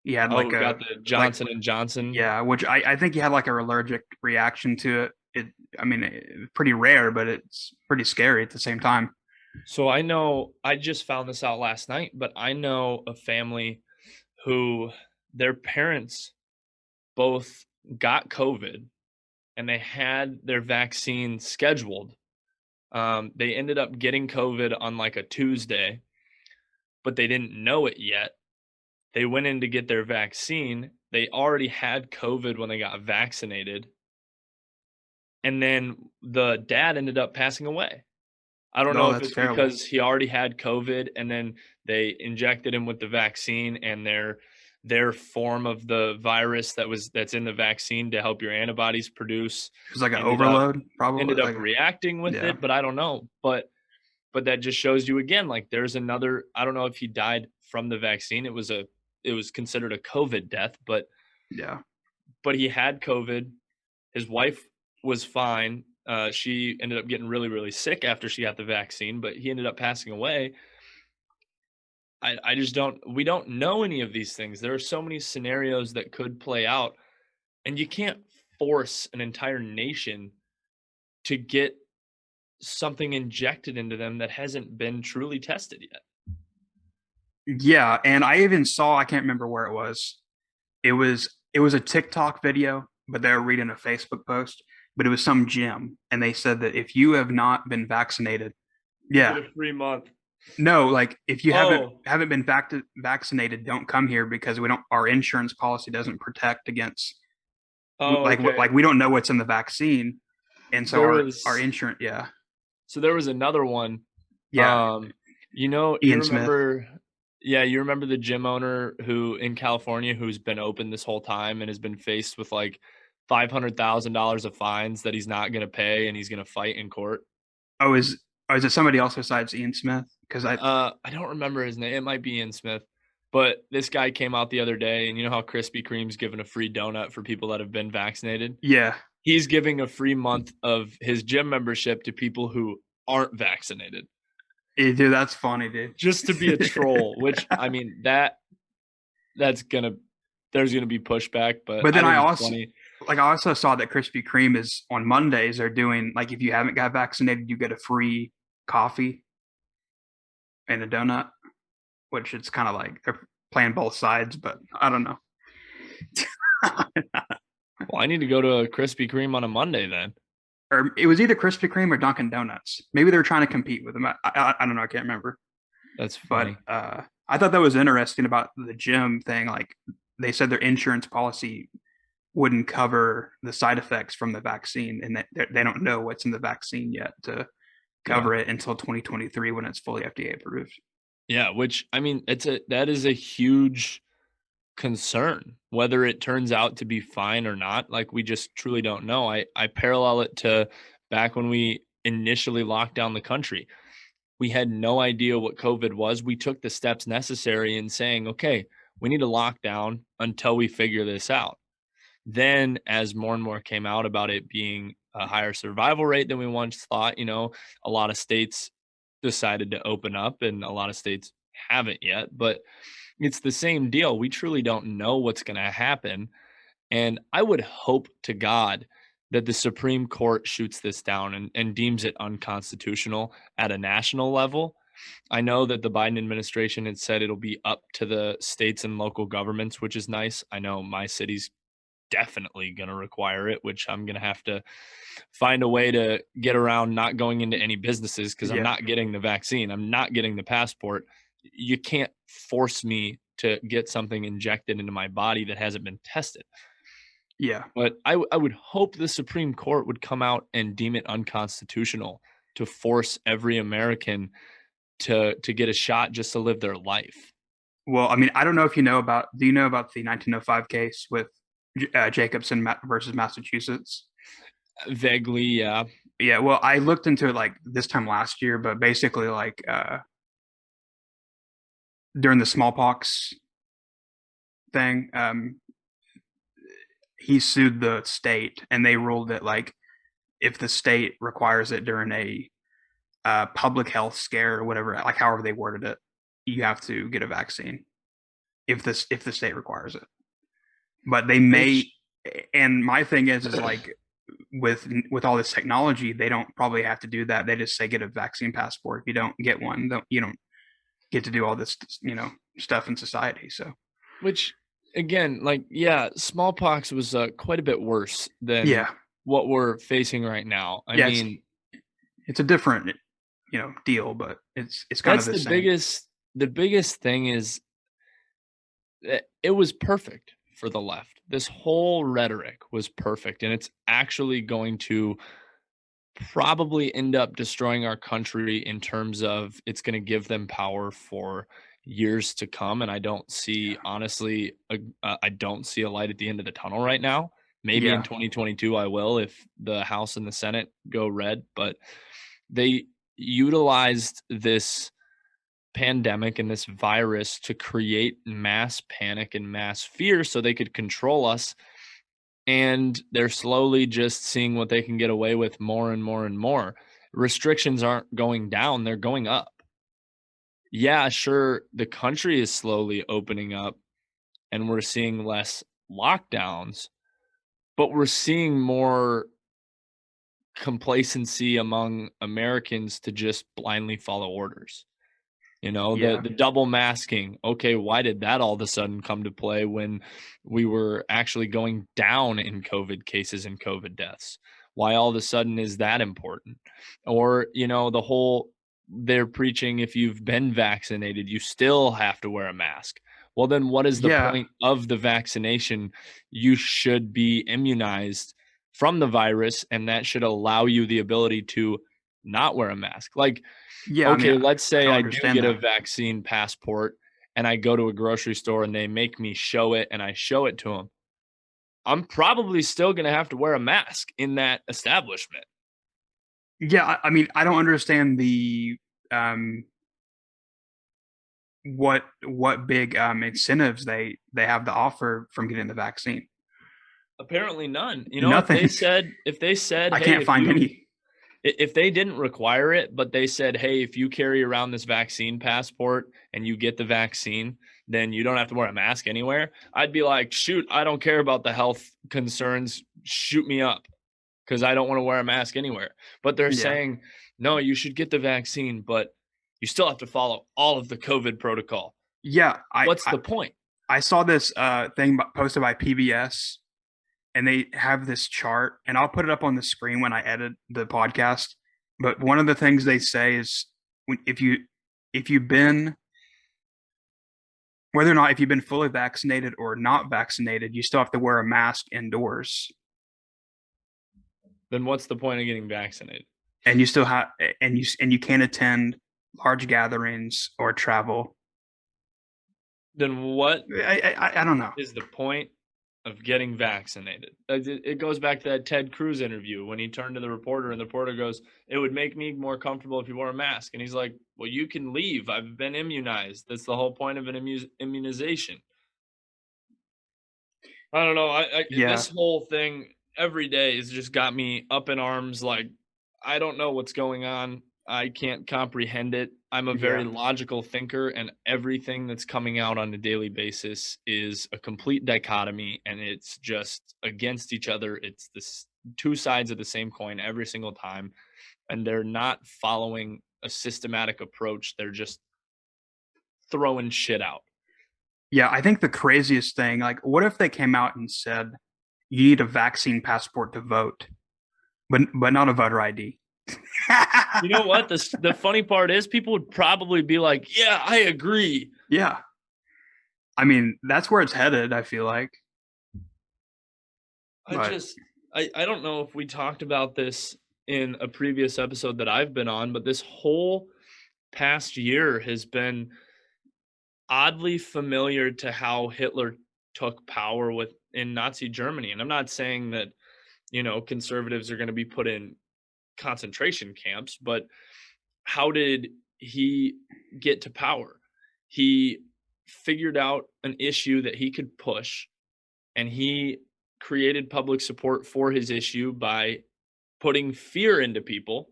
He had Oh, like got the like Johnson and Johnson. yeah, which I think he had like a allergic reaction to it. I mean, pretty rare, but it's pretty scary at the same time. So I know I just found this out last night, but I know a family who their parents both got COVID and they had their vaccine scheduled. They ended up getting COVID on like a Tuesday, but they didn't know it yet. They went in to get their vaccine. They already had COVID when they got vaccinated. And then the dad ended up passing away. I don't know No, if that's it's terrible. because he already had COVID and then they injected him with the vaccine and their form of the virus that's in the vaccine to help your antibodies produce It was like an ended up overload, probably. ended up Like, reacting with yeah, it, but I don't know. But that just shows you again, like there's another. I don't know if he died from the vaccine. It was considered a COVID death, yeah. but he had COVID. His wife was fine. She ended up getting really, really sick after she got the vaccine, but he ended up passing away. I just don't. We don't know any of these things. There are so many scenarios that could play out, and you can't force an entire nation to get something injected into them that hasn't been truly tested yet. Yeah, and I even saw, I can't remember where it was. It was a TikTok video, but they were reading a Facebook post, but it was some gym and they said that if you have not been vaccinated, You get yeah. a free month. No, like if you haven't Oh, haven't been vaccinated, don't come here because we don't our insurance policy doesn't protect against oh, okay. like we don't know what's in the vaccine. And so There our was insurance, yeah. so there was another one. Yeah, Um, you Ian Smith. remember, yeah, you remember the gym owner who in California who's been open this whole time and has been faced with like $500,000 of fines that he's not going to pay and he's going to fight in court. Oh, is it somebody else besides Ian Smith? Because I don't remember his name. It might be Ian Smith. But this guy came out the other day, and you know how Krispy Kreme's giving a free donut for people that have been vaccinated? yeah. He's giving a free month of his gym membership to people who aren't vaccinated Dude, that's funny, dude. just to be a troll, which I mean that's gonna there's gonna be pushback, but But I then think it's funny. I also saw that Krispy Kreme is on Mondays. They're doing like if you haven't got vaccinated, you get a free coffee and a donut, which it's kind of like they're playing both sides. But I don't know. Well, I need to go to a Krispy Kreme on a Monday then. Or it was either Krispy Kreme or Dunkin' Donuts. Maybe they were trying to compete with them. I don't know. I can't remember. That's But funny. I thought that was interesting about the gym thing. Like they said, their insurance policy wouldn't cover the side effects from the vaccine, and that they don't know what's in the vaccine yet to Yeah. cover it until 2023 when it's fully FDA approved. Yeah, which I mean, that is a huge concern whether it turns out to be fine or not. Like we just truly don't know. I parallel it to back when we initially locked down the country. We had no idea what COVID was. We took the steps necessary in saying, okay, we need to lock down until we figure this out. Then, as more and more came out about it being a higher survival rate than we once thought, you know, a lot of states decided to open up and a lot of states haven't yet. But it's the same deal. We truly don't know what's going to happen. And I would hope to God that the Supreme Court shoots this down and deems it unconstitutional at a national level. I know that the Biden administration had said it'll be up to the states and local governments, which is nice. I know my city's definitely going to require it, which I'm going to have to find a way to get around not going into any businesses because I'm Yeah, not getting the vaccine. I'm not getting the passport. You can't force me to get something injected into my body that hasn't been tested. yeah, But I would hope the Supreme Court would come out and deem it unconstitutional to force every American to get a shot just to live their life. well, I mean, I don't know if you know about. Do you know about the 1905 case with Jacobson versus Massachusetts? Vaguely, yeah. Yeah, well, I looked into it like this time last year, but basically, like during the smallpox thing, he sued the state, and they ruled that like if the state requires it during a public health scare or whatever, like however they worded it, you have to get a vaccine if the state requires it. But they may, and my thing is like with all this technology, they don't probably have to do that. They just say get a vaccine passport. If you don't get one, you don't get to do all this, stuff in society. So, which again, like, yeah, smallpox was quite a bit worse than what we're facing right now. I mean, it's a different, deal, but it's kind of the same. The biggest thing is that it was perfect for the left. This whole rhetoric was perfect, and it's actually going to probably end up destroying our country in terms of it's going to give them power for years to come. And I don't see, honestly, I don't see a light at the end of the tunnel right now. Maybe in 2022 I will, if the House and the Senate go red. But they utilized this pandemic and this virus to create mass panic and mass fear so they could control us. And they're slowly just seeing what they can get away with more and more and more. Restrictions aren't going down, they're going up. Yeah, sure, the country is slowly opening up and we're seeing less lockdowns, but we're seeing more complacency among Americans to just blindly follow orders. The double masking. Okay, why did that all of a sudden come to play when we were actually going down in COVID cases and COVID deaths? Why all of a sudden is that important? Or, the whole, they're preaching if you've been vaccinated, you still have to wear a mask. Well, then what is the point of the vaccination? You should be immunized from the virus, and that should allow you the ability to not wear a mask. Like, okay, let's say I do get a vaccine passport and I go to a grocery store and they make me show it and I show it to them. I'm probably still going to have to wear a mask in that establishment. Yeah, I mean, I don't understand the what big incentives they have to offer from getting the vaccine. Apparently none. Nothing. If they said, I can't find any. If they didn't require it, but they said, hey, if you carry around this vaccine passport and you get the vaccine, then you don't have to wear a mask anywhere, I'd be like, shoot, I don't care about the health concerns. Shoot me up, because I don't want to wear a mask anywhere. But they're saying, no, you should get the vaccine, but you still have to follow all of the COVID protocol. Yeah. What's the point? I saw this thing posted by PBS, and they have this chart, and I'll put it up on the screen when I edit the podcast. But one of the things they say is if you've been, whether or not if you've been fully vaccinated or not vaccinated, you still have to wear a mask indoors. Then what's the point of getting vaccinated? And you still have, and you can't attend large gatherings or travel. Then what? I don't know. Is the point of getting vaccinated? It goes back to that Ted Cruz interview when he turned to the reporter and the reporter goes, it would make me more comfortable if you wore a mask. And he's like, well, you can leave. I've been immunized. That's the whole point of an immunization. I don't know. This whole thing every day has just got me up in arms. Like, I don't know what's going on. I can't comprehend it. I'm a very logical thinker, and everything that's coming out on a daily basis is a complete dichotomy, and it's just against each other. It's this two sides of the same coin every single time, and they're not following a systematic approach. They're just throwing shit out. Yeah, I think the craziest thing, like, what if they came out and said you need a vaccine passport to vote, but not a voter ID? You know what? The funny part is people would probably be like, yeah, I agree. Yeah. I mean, that's where it's headed, I feel like. I don't know if we talked about this in a previous episode that I've been on, but this whole past year has been oddly familiar to how Hitler took power in Nazi Germany. And I'm not saying that, conservatives are going to be put in concentration camps, but how did he get to power? He figured out an issue that he could push, and he created public support for his issue by putting fear into people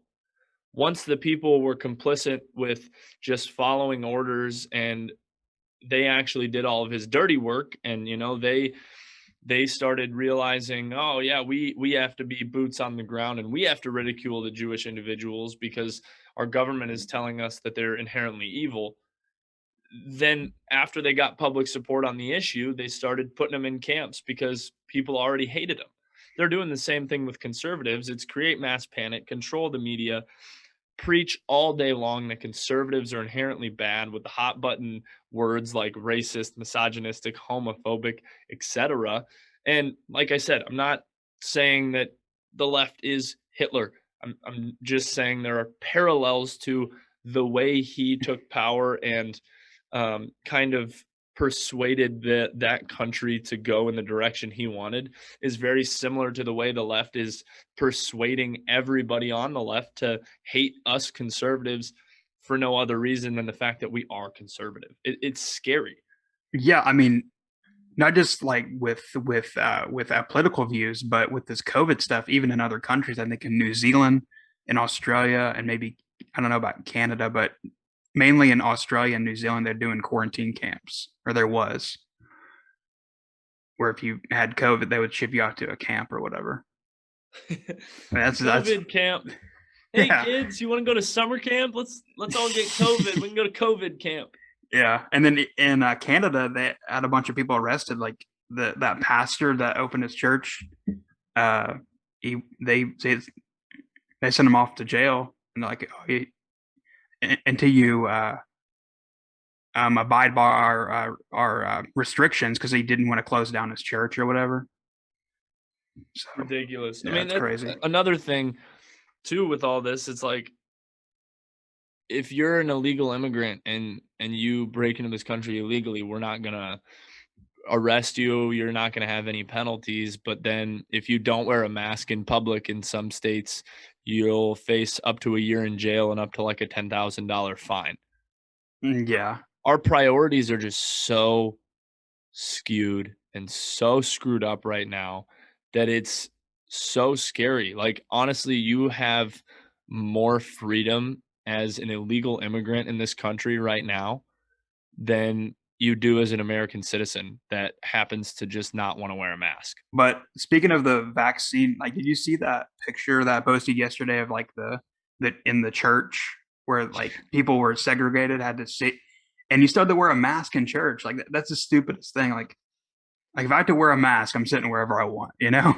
once the people were complicit with just following orders, and they actually did all of his dirty work, and they started realizing, oh yeah, we have to be boots on the ground, and we have to ridicule the Jewish individuals because our government is telling us that they're inherently evil. Then after they got public support on the issue, they started putting them in camps because people already hated them. They're doing the same thing with conservatives. It's create mass panic, control the media, preach all day long that conservatives are inherently bad with the hot button words like racist, misogynistic, homophobic, etc. And like I said, I'm not saying that the left is Hitler. I'm just saying there are parallels to the way he took power and kind of persuaded that country to go in the direction he wanted is very similar to the way the left is persuading everybody on the left to hate us conservatives for no other reason than the fact that we are conservative. It's scary. Yeah, I mean, not just like with political views, but with this COVID stuff, even in other countries. I think in New Zealand, in Australia, and maybe I don't know about Canada, but mainly in Australia and New Zealand, they're doing quarantine camps, or there was, where if you had COVID, they would ship you out to a camp or whatever. That's camp. Hey yeah. Kids, you want to go to summer camp? Let's all get COVID. We can go to COVID camp. Yeah, and then in Canada, they had a bunch of people arrested. Like that pastor that opened his church, they sent him off to jail, and they're like, oh, until you abide by our restrictions, because he didn't want to close down his church or whatever. So, ridiculous. Yeah, I mean, that's crazy. Another thing too with all this, it's like, if you're an illegal immigrant and you break into this country illegally, we're not gonna arrest you. You're not gonna have any penalties. But then if you don't wear a mask in public in some states, you'll face up to a year in jail and up to like a $10,000 fine. Yeah. Our priorities are just so skewed and so screwed up right now that it's so scary. Like, honestly, you have more freedom as an illegal immigrant in this country right now than you do as an American citizen that happens to just not want to wear a mask. But speaking of the vaccine, like, did you see that picture that I posted yesterday of like the in the church where like people were segregated, had to sit, and you still had to wear a mask in church? Like, that's the stupidest thing. Like if I had to wear a mask, I'm sitting wherever I want, you know?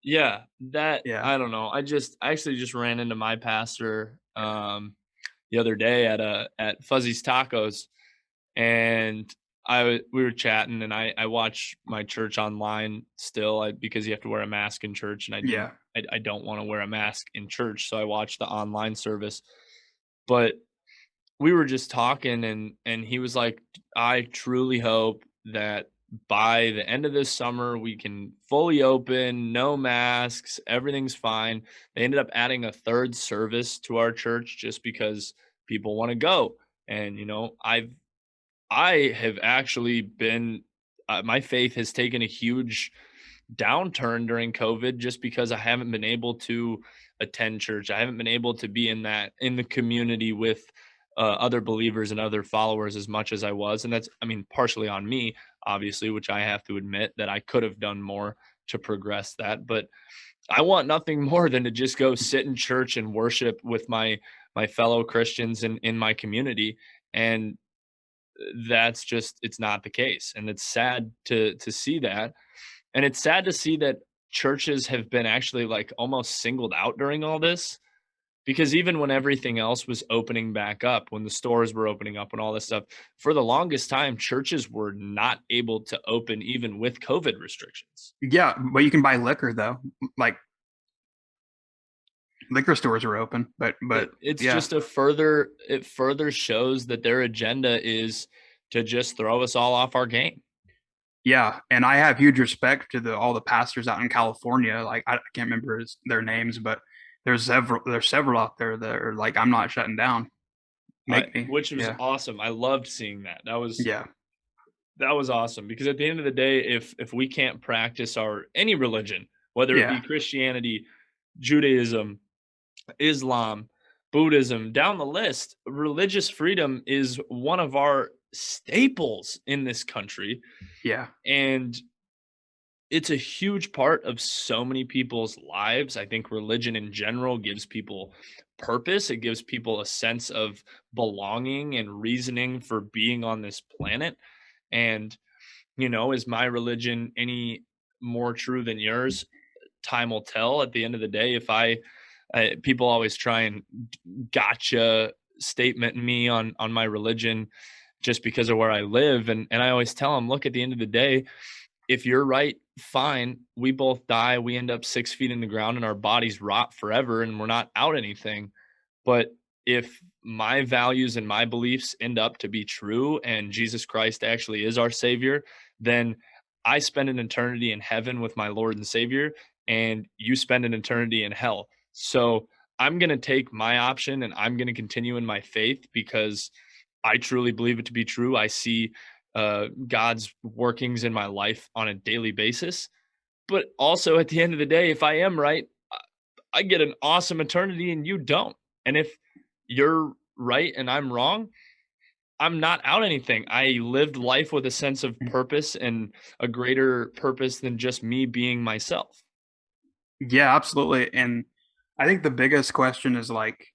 Yeah, I don't know. I actually just ran into my pastor the other day at Fuzzy's Tacos, and we were chatting, and I watch my church online still because you have to wear a mask in church, and I don't want to wear a mask in church, so I watch the online service. But we were just talking, and he was like, I truly hope that by the end of this summer, we can fully open, no masks, everything's fine. They ended up adding a third service to our church just because people want to go. And, I have actually been, my faith has taken a huge downturn during COVID just because I haven't been able to attend church. I haven't been able to be in the community with other believers and other followers as much as I was. And that's, partially on me, obviously, which I have to admit that I could have done more to progress that. But I want nothing more than to just go sit in church and worship with my fellow Christians in my community. And that's just, it's not the case. And it's sad to see that. And it's sad to see that churches have been actually like almost singled out during all this. Because even when everything else was opening back up, when the stores were opening up and all this stuff, for the longest time, churches were not able to open even with COVID restrictions. Yeah, but you can buy liquor though. Like, liquor stores are open, but it's just it further shows that their agenda is to just throw us all off our game. Yeah, and I have huge respect to all the pastors out in California. Like, I can't remember their names, but there's several out there that are like, I'm not shutting down. Which was awesome. I loved seeing that. That was awesome, because at the end of the day, if we can't practice any religion, whether it be Christianity, Judaism, Islam, Buddhism, down the list. Religious freedom is one of our staples in this country. Yeah. And it's a huge part of so many people's lives. I think religion in general gives people purpose. It gives people a sense of belonging and reasoning for being on this planet. And, is my religion any more true than yours? Time will tell. At the end of the day, if people always try and gotcha statement me on my religion just because of where I live. And I always tell them, look, at the end of the day, if you're right, fine. We both die. We end up 6 feet in the ground and our bodies rot forever and we're not out anything. But if my values and my beliefs end up to be true and Jesus Christ actually is our savior, then I spend an eternity in heaven with my Lord and Savior, and you spend an eternity in hell. So I'm going to take my option and I'm going to continue in my faith because I truly believe it to be true. I see God's workings in my life on a daily basis. But also at the end of the day, if I am right, I get an awesome eternity and you don't. And if you're right and I'm wrong, I'm not out anything. I lived life with a sense of purpose and a greater purpose than just me being myself. Yeah, absolutely. And I think the biggest question is like,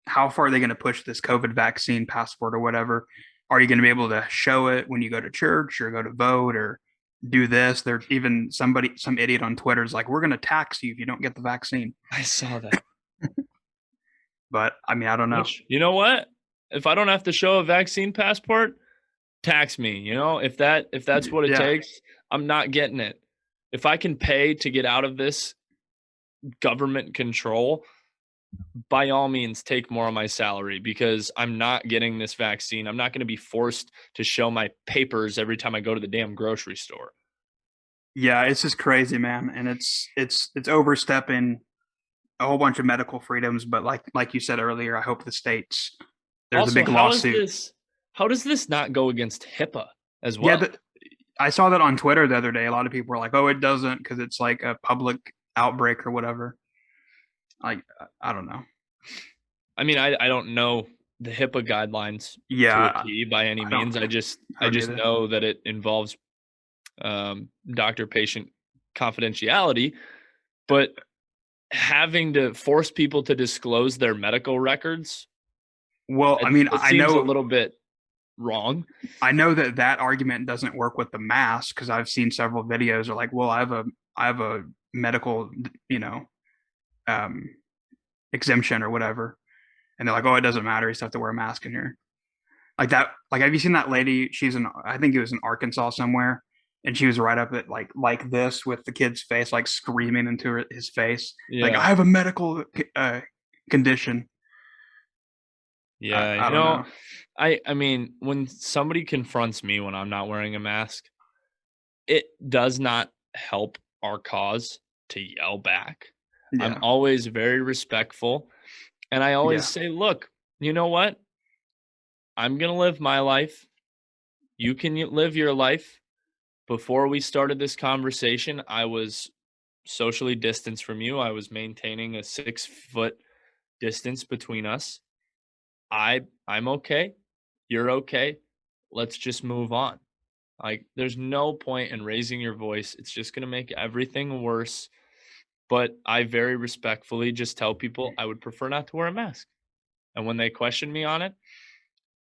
how far are they going to push this COVID vaccine passport or whatever? Are you going to be able to show it when you go to church or go to vote or do this? There's even some idiot on Twitter is like, we're going to tax you if you don't get the vaccine. I saw that. But I mean, I don't know. You know what? If I don't have to show a vaccine passport, tax me. If that's what it takes, I'm not getting it. If I can pay to get out of this government control, by all means, take more of my salary because I'm not getting this vaccine. I'm not going to be forced to show my papers every time I go to the damn grocery store. Yeah, it's just crazy, man, and it's overstepping a whole bunch of medical freedoms. But like you said earlier, I hope the states there's also a big lawsuit. How does this not go against HIPAA as well? Yeah, I saw that on Twitter the other day. A lot of people were like, "Oh, it doesn't because it's like a public outbreak or whatever." I don't know. I mean, I don't know the HIPAA guidelines to a T by any means. I just know that it involves doctor-patient confidentiality, but having to force people to disclose their medical records. Well, I mean, I know a little bit wrong. I know that argument doesn't work with the mask because I've seen several videos are like, well, I have a medical, exemption or whatever, and they're like, oh, it doesn't matter. You just have to wear a mask in here. Like that. Like, have you seen that lady? I think it was in Arkansas somewhere, and she was right up at like this with the kid's face, like screaming into his face, like, I have a medical condition. Yeah, I don't know. I mean, when somebody confronts me when I'm not wearing a mask, it does not help our cause to yell back. Yeah. I'm always very respectful. And I always say, look, you know what? I'm going to live my life. You can live your life. Before we started this conversation, I was socially distanced from you. I was maintaining a 6-foot distance between us. I'm okay. You're okay. Let's just move on. Like, there's no point in raising your voice. It's just going to make everything worse. But I very respectfully just tell people I would prefer not to wear a mask. And when they question me on it,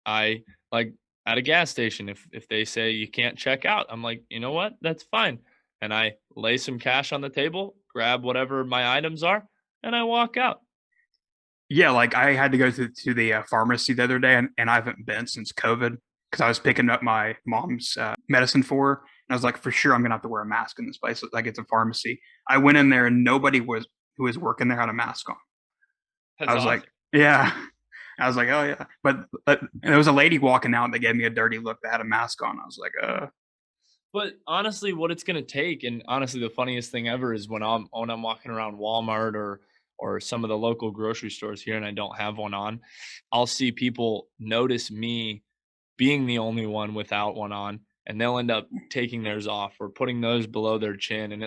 I, like, at a gas station, if they say you can't check out, I'm like, you know what? That's fine. And I lay some cash on the table, grab whatever my items are, and I walk out. Yeah, like I had to go to the pharmacy the other day, and I haven't been since COVID because I was picking up my mom's medicine for her. And I was like, for sure, I'm going to have to wear a mask in this place. Like, it's a pharmacy. I went in there and nobody who was working there had a mask on. I was like, yeah. I was like, oh, yeah. But there was a lady walking out that gave me a dirty look that had a mask on. I was like, But honestly, what it's going to take, and honestly, the funniest thing ever is when I'm walking around Walmart or some of the local grocery stores here and I don't have one on, I'll see people notice me being the only one without one on, and they'll end up taking theirs off or putting those below their chin. And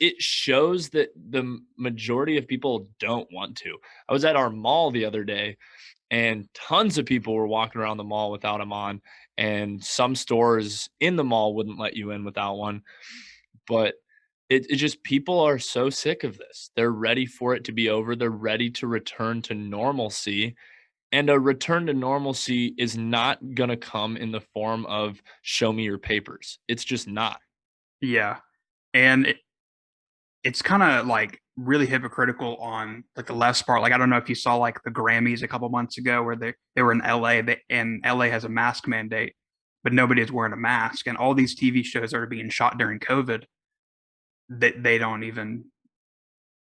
it shows that the majority of people don't want to. I was at our mall the other day, and tons of people were walking around the mall without them on, and some stores in the mall wouldn't let you in without one. But it just, people are so sick of this. They're ready for it to be over. They're ready to return to normalcy. And a return to normalcy is not going to come in the form of show me your papers. It's just not. Yeah. And it's kind of like really hypocritical on like the left's part. Like I don't know if you saw like the Grammys a couple months ago where they were in LA, and LA has a mask mandate, but nobody is wearing a mask. And all these TV shows that are being shot during COVID, they don't even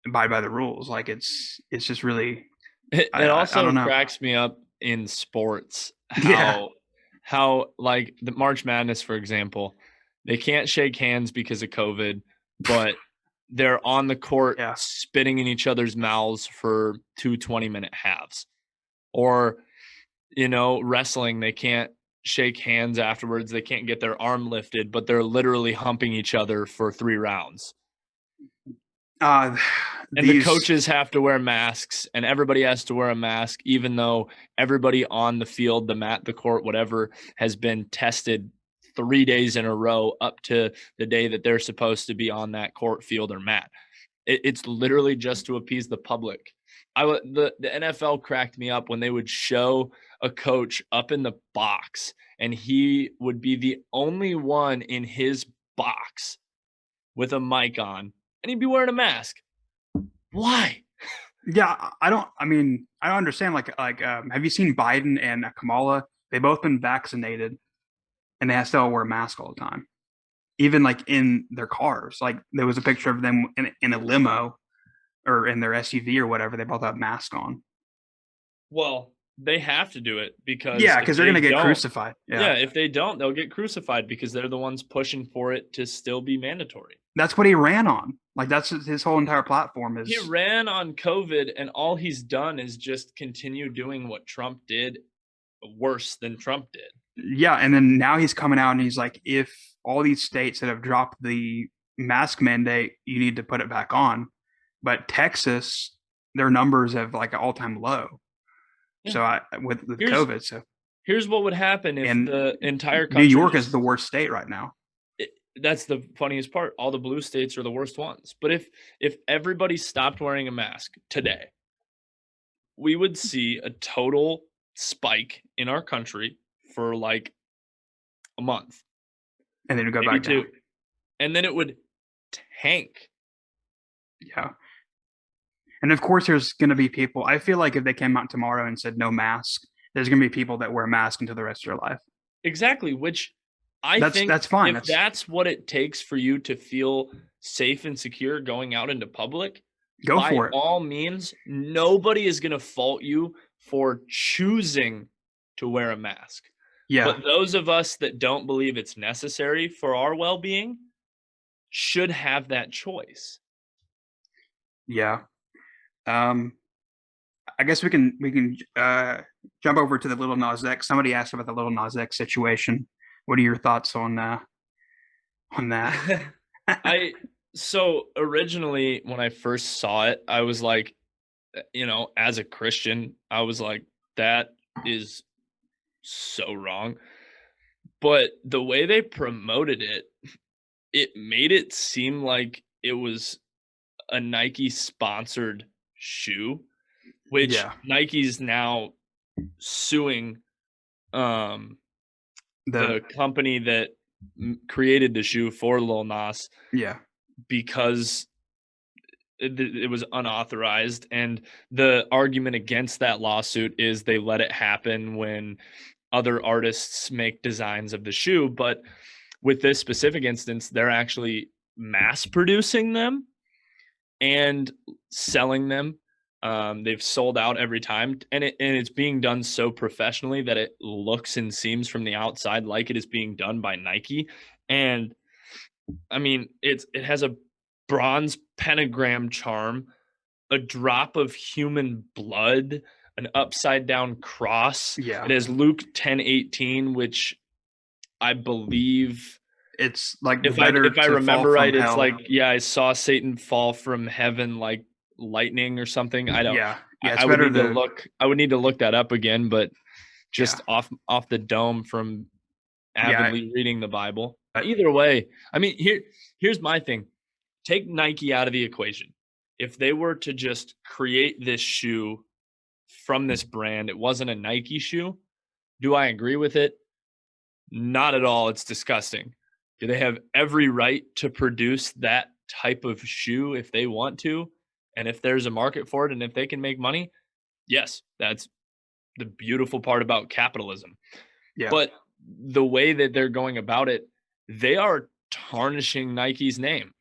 abide by the rules. Like it's just really It I also don't know. cracks me up in sports Yeah. how like the March Madness, for example, they can't shake hands because of COVID, but they're on the court Yeah. spitting in each other's mouths for 2 20-minute halves. Or, wrestling, they can't shake hands afterwards. They can't get their arm lifted, but they're literally humping each other for 3 rounds. And the coaches have to wear masks, and everybody has to wear a mask, even though everybody on the field, the mat, the court, whatever, has been tested 3 days in a row up to the day that they're supposed to be on that court, field, or mat. It's literally just to appease the public. The NFL cracked me up when they would show a coach up in the box, and he would be the only one in his box with a mic on, and he'd be wearing a mask. Why? Yeah, I don't understand. Have you seen Biden and Kamala? They both been vaccinated, and they still wear a mask all the time, even like in their cars. Like there was a picture of them in a limo or in their SUV or whatever. They both have masks on. Well, they have to do it because because they're gonna get crucified. Yeah, if they don't, they'll get crucified because they're the ones pushing for it to still be mandatory. That's what he ran on. Like that's his whole entire platform is. He ran on COVID, and all he's done is just continue doing what Trump did, worse than Trump did. Yeah, and then now he's coming out and he's like, if all these states that have dropped the mask mandate, you need to put it back on. But Texas, their numbers have like an all-time low. Yeah. So with COVID, so here's what would happen if the entire country. New York is the worst state right now. That's the funniest part. All the blue states are the worst ones. But if everybody stopped wearing a mask today, we would see a total spike in our country for like a month. And then it would go back down. And then it would tank. Yeah. And of course, there's going to be people. I feel like if they came out tomorrow and said no mask, there's going to be people that wear masks until the rest of their life. Exactly. Which I think that's fine. If that's what it takes for you to feel safe and secure going out into public, go for it. By all means, nobody is going to fault you for choosing to wear a mask. Yeah. But those of us that don't believe it's necessary for our well-being should have that choice. Yeah. I guess we can jump over to the Lil Nas X. Somebody asked about the Lil Nas X situation. What are your thoughts on that? So originally when I first saw it, I was like, as a Christian, I was like, that is so wrong. But the way they promoted it, it made it seem like it was a Nike sponsored shoe, which Nike's now suing the company that created the shoe for Lil Nas. Yeah. Because it was unauthorized. And the argument against that lawsuit is they let it happen when other artists make designs of the shoe. But with this specific instance, they're actually mass producing them and selling them. They've sold out every time, and it's being done so professionally that it looks and seems from the outside like it is being done by Nike. And I mean, it has a bronze pentagram charm, a drop of human blood, an upside down cross. Yeah. It has Luke 10:18, which I believe It's like if I remember right, it's like, yeah, I saw Satan fall from heaven like lightning or something. I don't. Yeah, it's I would better need to look. I would need to look that up again, but just off the dome from avidly reading the Bible. Either way, I mean, here's my thing. Take Nike out of the equation. If they were to just create this shoe from this brand, it wasn't a Nike shoe. Do I agree with it? Not at all. It's disgusting. Do they have every right to produce that type of shoe if they want to? And if there's a market for it and if they can make money? Yes, that's the beautiful part about capitalism. Yeah. But the way that they're going about it, they are tarnishing Nike's name.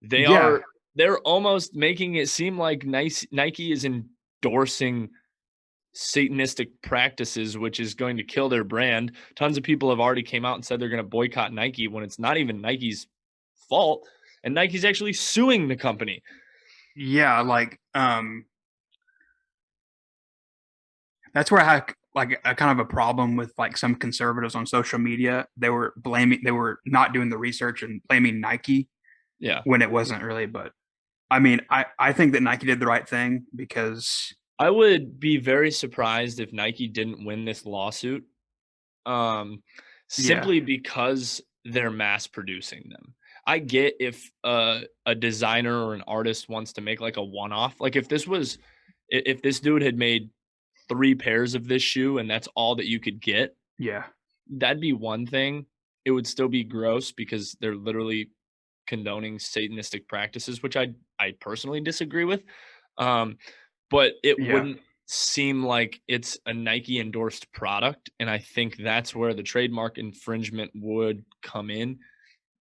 They're almost making it seem like Nike is endorsing satanistic practices, which is going to kill their brand. Tons of people have already came out and said they're going to boycott Nike when it's not even Nike's fault, and Nike's actually suing the company. Yeah, like that's where I had like a kind of a problem with like some conservatives on social media. They were not doing the research and blaming Nike. Yeah. When it wasn't really, but I mean, I think that Nike did the right thing because I would be very surprised if Nike didn't win this lawsuit, simply because they're mass producing them. I get if a designer or an artist wants to make like a one-off, like if this dude had made 3 pairs of this shoe and that's all that you could get, that'd be one thing. It would still be gross because they're literally condoning satanistic practices, which I personally disagree with. But it wouldn't seem like it's a Nike endorsed product. And I think that's where the trademark infringement would come in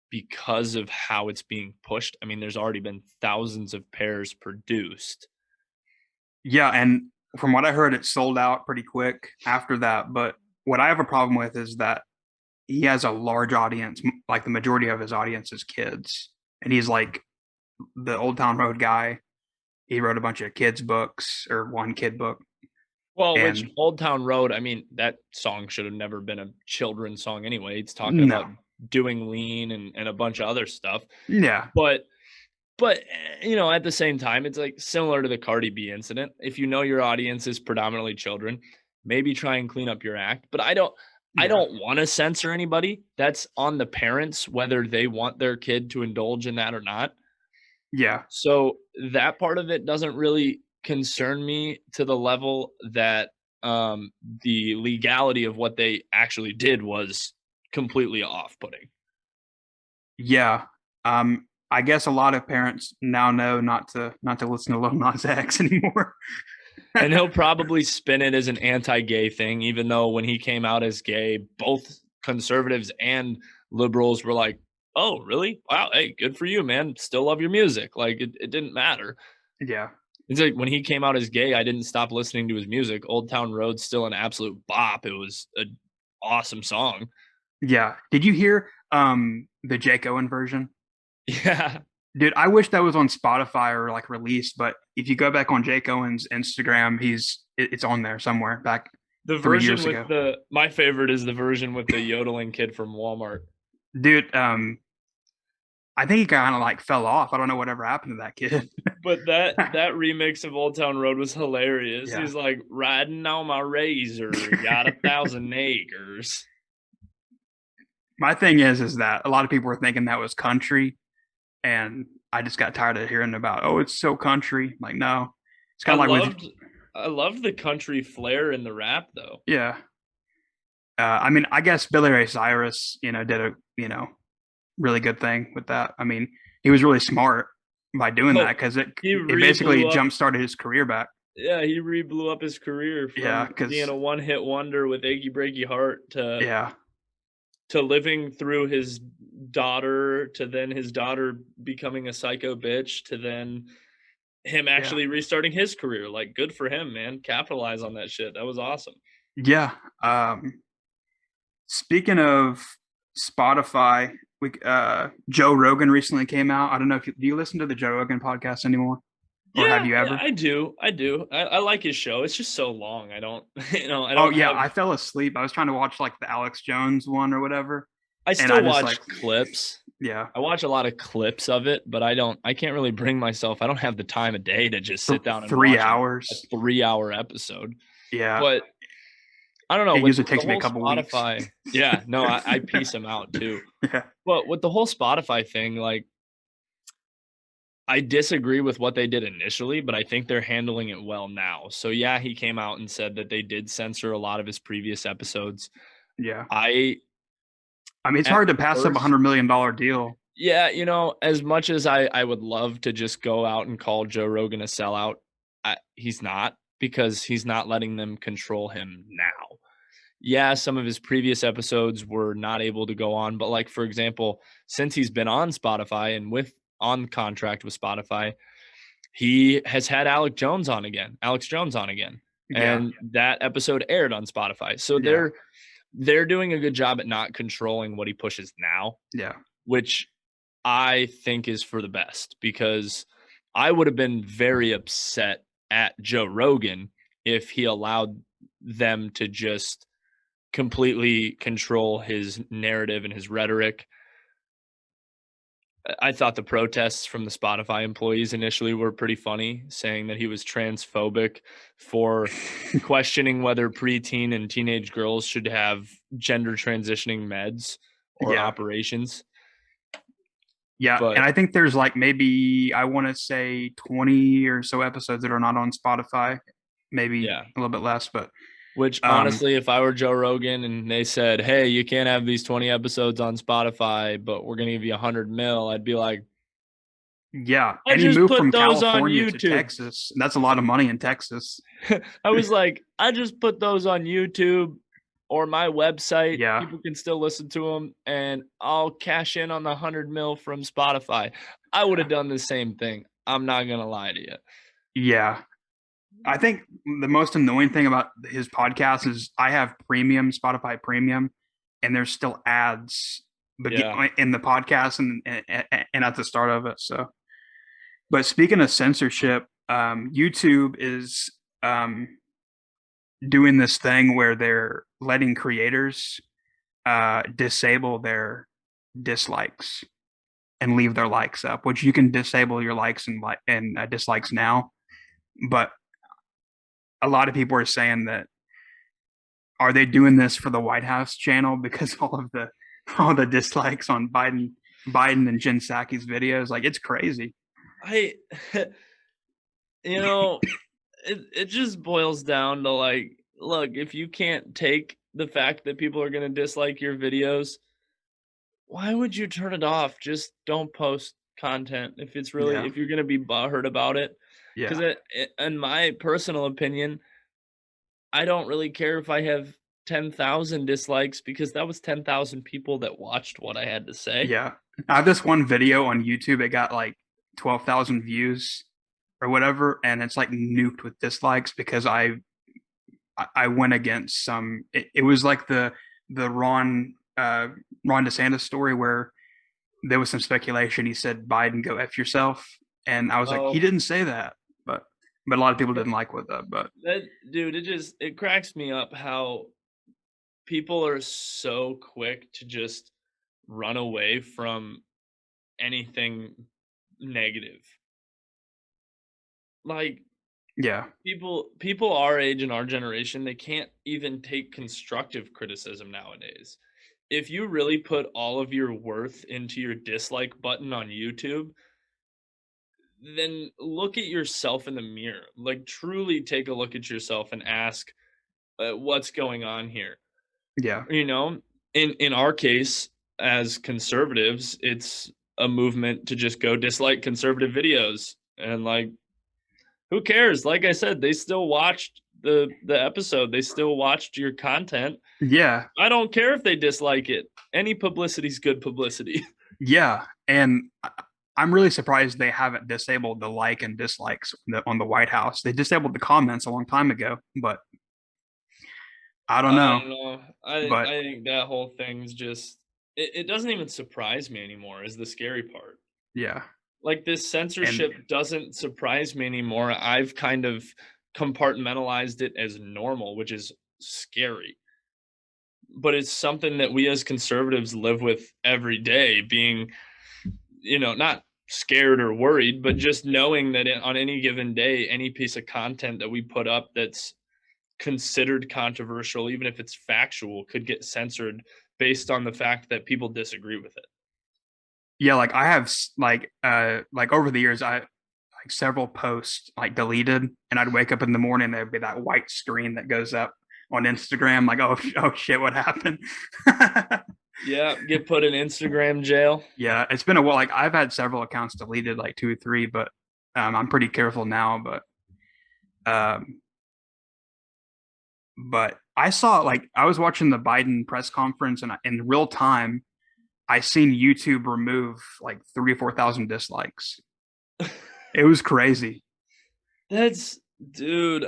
because of how it's being pushed. I mean, there's already been thousands of pairs produced. Yeah. And from what I heard, it sold out pretty quick after that. But what I have a problem with is that he has a large audience, like the majority of his audience is kids. And he's like the Old Town Road guy. He wrote a bunch of kids' books or one kid book. Well, which Old Town Road, I mean, that song should have never been a children's song anyway. It's talking about doing lean and a bunch of other stuff. Yeah. But, you know, at the same time, it's like similar to the Cardi B incident. If you know your audience is predominantly children, maybe try and clean up your act. But I don't want to censor anybody. That's on the parents, whether they want their kid to indulge in that or not. Yeah. So that part of it doesn't really concern me to the level that the legality of what they actually did was completely off-putting. Yeah. I guess a lot of parents now know not to listen to Lil Nas X anymore. And he'll probably spin it as an anti-gay thing, even though when he came out as gay, both conservatives and liberals were like, oh, really? Wow. Hey, good for you, man. Still love your music. Like it didn't matter. Yeah. It's like when he came out as gay, I didn't stop listening to his music. Old Town Road's still an absolute bop. It was an awesome song. Yeah. Did you hear the Jake Owen version? Yeah. Dude, I wish that was on Spotify or like released, but if you go back on Jake Owen's Instagram, it's on there somewhere back. The version with my favorite is the version with the yodeling kid from Walmart. Dude, I think he kind of like fell off. I don't know whatever happened to that kid. But that remix of Old Town Road was hilarious. Yeah. He's like, riding on my razor, got 1,000 acres. My thing is that a lot of people were thinking that was country, and I just got tired of hearing about, oh, it's so country. Like, no. It's kind of like I loved the country flair in the rap, though. Yeah. I mean, I guess Billy Ray Cyrus, did a, really good thing with that. I mean, he was really smart by doing that because it basically jump-started his career back. Yeah, he blew up his career from being a one-hit wonder with Achy Breaky Heart to living through his daughter, to then his daughter becoming a psycho bitch, to then him actually restarting his career. Like, good for him, man. Capitalize on that shit. That was awesome. Yeah. Speaking of Spotify, Joe Rogan recently came out. I don't know do you listen to the Joe Rogan podcast anymore? Or have you ever? Yeah, I do. I like his show. It's just so long. I don't. I fell asleep. I was trying to watch like the Alex Jones one or whatever. I still watch clips. Yeah. I watch a lot of clips of it, but I can't really bring myself. I don't have the time of day to just sit down and 3 watch hours. a 3-hour episode. Yeah. But I don't know. It usually takes me a couple Spotify, weeks. Yeah, no, I piece them out too. Yeah. But with the whole Spotify thing, like, I disagree with what they did initially, but I think they're handling it well now. So yeah, he came out and said that they did censor a lot of his previous episodes. Yeah. I mean, it's hard to pass up $100 million deal. Yeah, you know, as much as I would love to just go out and call Joe Rogan a sellout, he's not, because he's not letting them control him now. Yeah, some of his previous episodes were not able to go on, but like, for example, since he's been on Spotify and on contract with Spotify, he has had Alex Jones on again, and that episode aired on Spotify. So they're doing a good job at not controlling what he pushes now. Yeah. Which I think is for the best, because I would have been very upset at Joe Rogan if he allowed them to just completely control his narrative and his rhetoric. I thought the protests from the Spotify employees initially were pretty funny, saying that he was transphobic for questioning whether preteen and teenage girls should have gender transitioning meds or operations. Yeah, and I think there's like maybe, I want to say 20 or so episodes that are not on Spotify, maybe a little bit less, but which honestly, if I were Joe Rogan and they said, hey, you can't have these 20 episodes on Spotify, but we're going to give you $100 million, I'd be like, yeah. And he moved from California to Texas. That's a lot of money in Texas. I was like, I just put those on YouTube or my website. Yeah. People can still listen to them, and I'll cash in on the $100 million from Spotify. I would have done the same thing. I'm not going to lie to you. Yeah. I think the most annoying thing about his podcast is I have Spotify Premium, and there's still ads in the podcast and at the start of it. So, but speaking of censorship, YouTube is doing this thing where they're letting creators disable their dislikes and leave their likes up, which you can disable your likes and dislikes now, but a lot of people are saying that, are they doing this for the White House channel, because all the dislikes on Biden and Jen Psaki's videos, like, it's crazy. It just boils down to, like, look, if you can't take the fact that people are going to dislike your videos, why would you turn it off? Just don't post content if it's really if you're going to be butthurt about it. Because in my personal opinion, I don't really care if I have 10,000 dislikes, because that was 10,000 people that watched what I had to say. Yeah. I have this one video on YouTube. It got like 12,000 views or whatever, and it's like nuked with dislikes because I went against some. It was like the Ron DeSantis story where there was some speculation. He said, Biden, go F yourself. And I was like, he didn't say that. But a lot of people didn't like with that. But that, dude, it cracks me up how people are so quick to just run away from anything negative. Like, yeah, people our age and our generation, they can't even take constructive criticism nowadays. If you really put all of your worth into your dislike button on YouTube, then look at yourself in the mirror. Like, truly take a look at yourself and ask, what's going on here? Yeah. You know, in our case, as conservatives, it's a movement to just go dislike conservative videos. And, like, who cares? Like I said, they still watched the episode. They still watched your content. Yeah. I don't care if they dislike it. Any publicity is good publicity. Yeah. And I'm really surprised they haven't disabled the like and dislikes on the White House. They disabled the comments a long time ago, but I don't know. I think that whole thing's just, it doesn't even surprise me anymore, is the scary part. Yeah. Like, this censorship doesn't surprise me anymore. I've kind of compartmentalized it as normal, which is scary. but it's something that we as conservatives live with every day, being, not scared or worried, but just knowing that on any given day, any piece of content that we put up that's considered controversial, even if it's factual, could get censored based on the fact that people disagree with it. Yeah, like I have like over the years, I like several posts like deleted, and I'd wake up in the morning, there'd be that white screen that goes up on Instagram, like, oh shit, what happened? Yeah, get put in Instagram jail. Yeah, it's been a while. Like I've had several accounts deleted, like 2 or 3, but I'm pretty careful now. But I saw, like, I was watching the Biden press conference, and in real time, I seen YouTube remove like 3 or 4 thousand dislikes. It was crazy. Dude,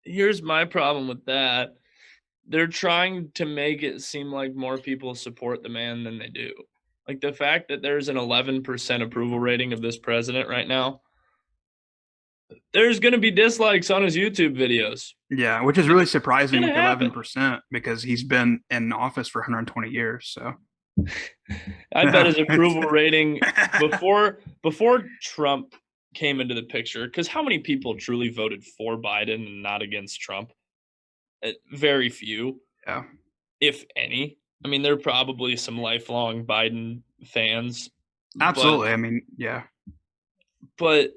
here's my problem with that. They're trying to make it seem like more people support the man than they do. Like the fact that there's an 11% approval rating of this president right now, there's going to be dislikes on his YouTube videos. Yeah, which is really surprising with 11%, because he's been in office for 120 years. So I bet his approval rating before Trump came into the picture, because how many people truly voted for Biden and not against Trump? Very few. Yeah. If any. I mean, there are probably some lifelong Biden fans. Absolutely. I mean, yeah. But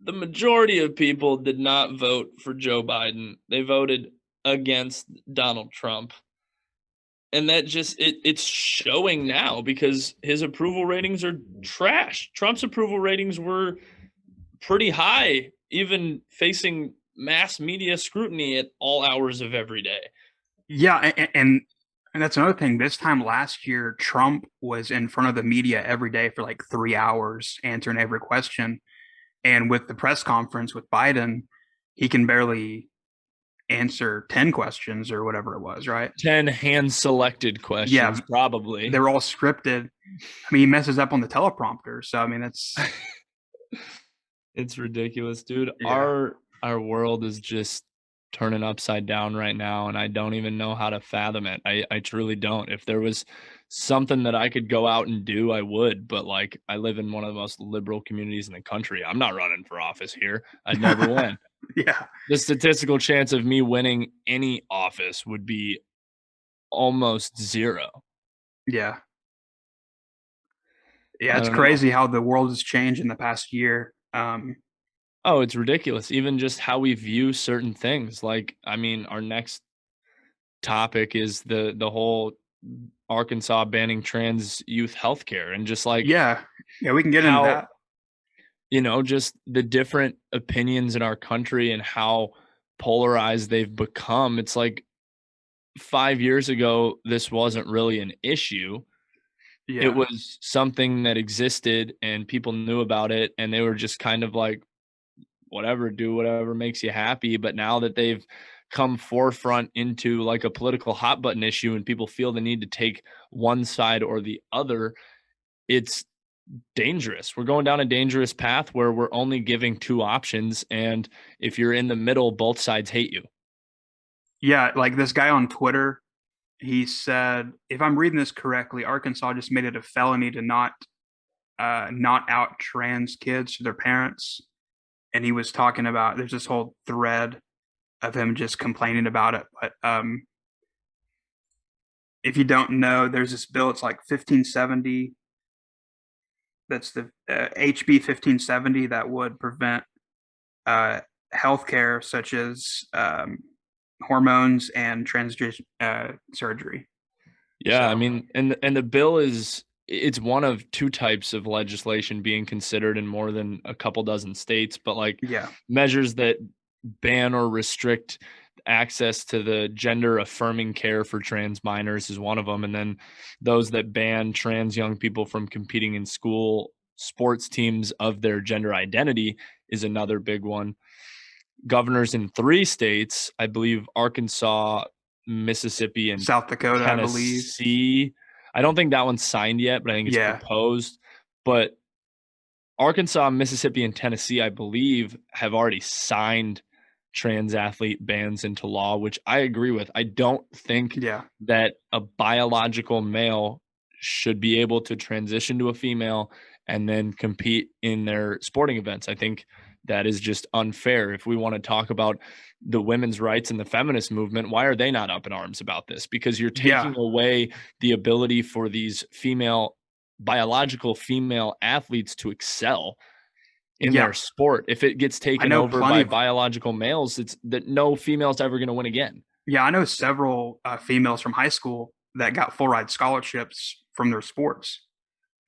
the majority of people did not vote for Joe Biden. They voted against Donald Trump. And that just, it's showing now, because his approval ratings are trash. Trump's approval ratings were pretty high, even facing mass media scrutiny at all hours of every day. Yeah, and that's another thing. This time last year, Trump was in front of the media every day for like 3 hours answering every question. And with the press conference with Biden, he can barely answer 10 questions or whatever it was, right? 10 hand-selected questions, yeah, probably. They're all scripted. I mean, he messes up on the teleprompter. So, I mean, it's... It's ridiculous, dude. Yeah. Our world is just turning upside down right now, and I don't even know how to fathom it. I truly don't. If there was something that I could go out and do, I would. But like, I live in one of the most liberal communities in the country. I'm not running for office here. I'd never win. Yeah. The statistical chance of me winning any office would be almost zero. Yeah. Yeah, it's crazy how the world has changed in the past year. Oh, it's ridiculous. Even just how we view certain things. Like, I mean, our next topic is the whole Arkansas banning trans youth healthcare, and just like, yeah, we can get into that. Just the different opinions in our country and how polarized they've become. It's like 5 years ago, this wasn't really an issue. Yeah. It was something that existed and people knew about it, and they were just kind of like, whatever, do whatever makes you happy. But now that they've come forefront into like a political hot button issue and people feel the need to take one side or the other, it's dangerous. We're going down a dangerous path where we're only giving two options, and if you're in the middle, both sides hate you. Yeah, like this guy on Twitter, he said, if I'm reading this correctly, Arkansas just made it a felony to not out trans kids to their parents. And he was talking about, there's this whole thread of him just complaining about it. But if you don't know, there's this bill, it's like 1570. That's the HB 1570 that would prevent healthcare such as hormones and transgender surgery. Yeah, so, I mean, and the bill it's one of two types of legislation being considered in more than a couple dozen states, but like, yeah, measures that ban or restrict access to the gender affirming care for trans minors is one of them. And then those that ban trans young people from competing in school sports teams of their gender identity is another big one. Governors in 3 states, I believe Arkansas, Mississippi, and South Dakota, Tennessee. I believe. I don't think that one's signed yet, but I think it's proposed. But Arkansas, Mississippi, and Tennessee, I believe, have already signed trans athlete bans into law, which I agree with. I don't think that a biological male should be able to transition to a female and then compete in their sporting events. I think that is just unfair. If we want to talk about the women's rights and the feminist movement, why are they not up in arms about this? Because you're taking away the ability for these biological female athletes to excel in their sport. If it gets taken over by biological males, it's that no female's ever going to win again. Yeah, I know several females from high school that got full ride scholarships from their sports,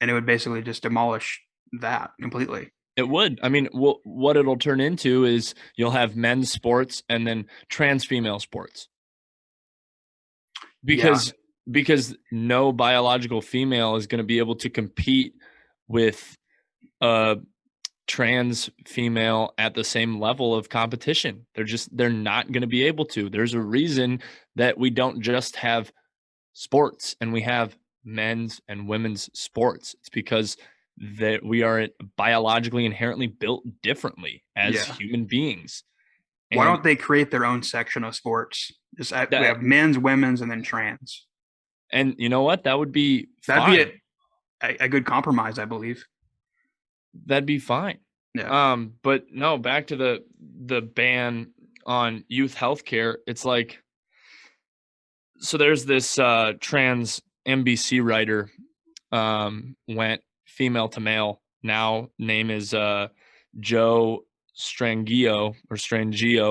and it would basically just demolish that completely. It would. I mean, what it'll turn into is you'll have men's sports and then trans female sports. Because no biological female is going to be able to compete with a trans female at the same level of competition. They're not going to be able to. There's a reason that we don't just have sports and we have men's and women's sports. It's because that we are biologically inherently built differently as human beings. Why don't they create their own section of sports? We have men's, women's, and then trans. And you know what? That'd be a good compromise, I believe. That'd be fine. Yeah. But no, back to the ban on youth healthcare. It's like, so there's this trans NBC writer, went female to male. Now name is Joe Strangio,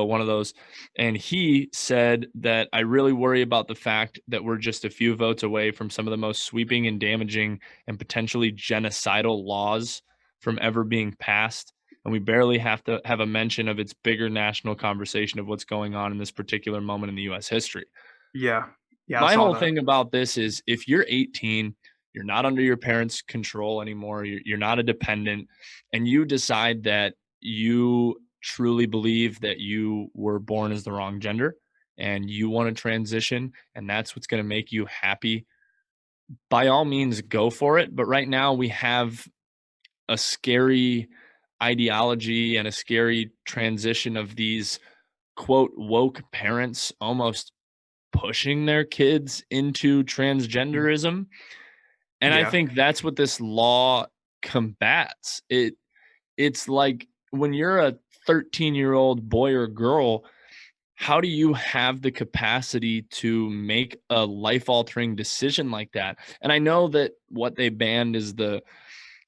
one of those. And he said that I really worry about the fact that we're just a few votes away from some of the most sweeping and damaging and potentially genocidal laws from ever being passed. And we barely have to have a mention of its bigger national conversation of what's going on in this particular moment in the U.S. history. Yeah. My whole thing about this is if you're 18, you're not under your parents' control anymore, you're not a dependent, and you decide that you truly believe that you were born as the wrong gender and you want to transition and that's what's going to make you happy, by all means go for it. But right now we have a scary ideology and a scary transition of these quote woke parents almost pushing their kids into transgenderism. And I think that's what this law combats. It's like when you're a 13-year-old boy or girl, how do you have the capacity to make a life-altering decision like that? And I know that what they banned is the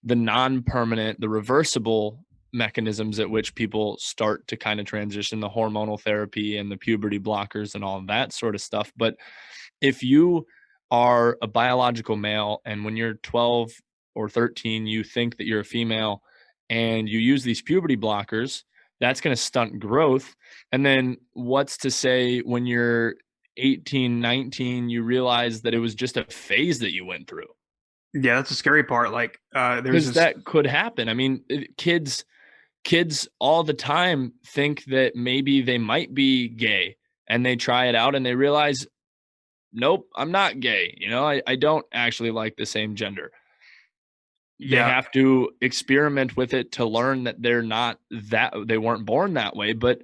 non-permanent, the reversible mechanisms at which people start to kind of transition, the hormonal therapy and the puberty blockers and all of that sort of stuff. But if you are a biological male and when you're 12 or 13, you think that you're a female and you use these puberty blockers, that's going to stunt growth. And then what's to say when you're 18, 19, you realize that it was just a phase that you went through? Yeah, that's the scary part. Like, that could happen. I mean, kids all the time think that maybe they might be gay and they try it out and they realize, nope, I'm not gay. You know, I don't actually like the same gender. They have to experiment with it to learn that they're not that, they weren't born that way. But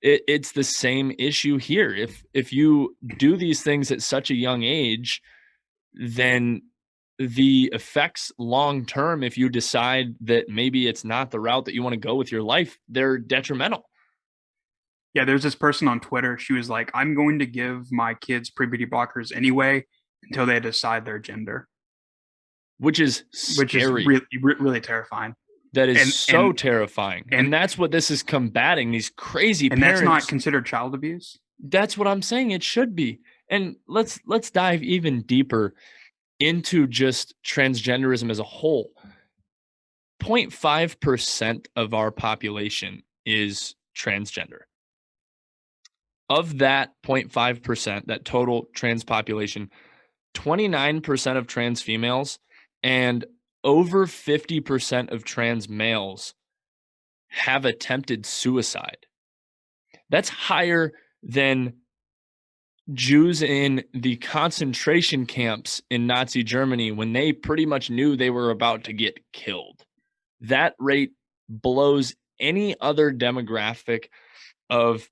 it's the same issue here. If you do these things at such a young age, then the effects long term, if you decide that maybe it's not the route that you want to go with your life, they're detrimental. Yeah, there's this person on Twitter. She was like, I'm going to give my kids puberty blockers anyway until they decide their gender. Which is scary. Really terrifying. That is terrifying. And that's what this is combating, these crazy parents. And that's not considered child abuse? That's what I'm saying. It should be. And let's dive even deeper into just transgenderism as a whole. 0.5% of our population is transgender. Of that 0.5%, that total trans population, 29% of trans females and over 50% of trans males have attempted suicide. That's higher than Jews in the concentration camps in Nazi Germany when they pretty much knew they were about to get killed. That rate blows any other demographic of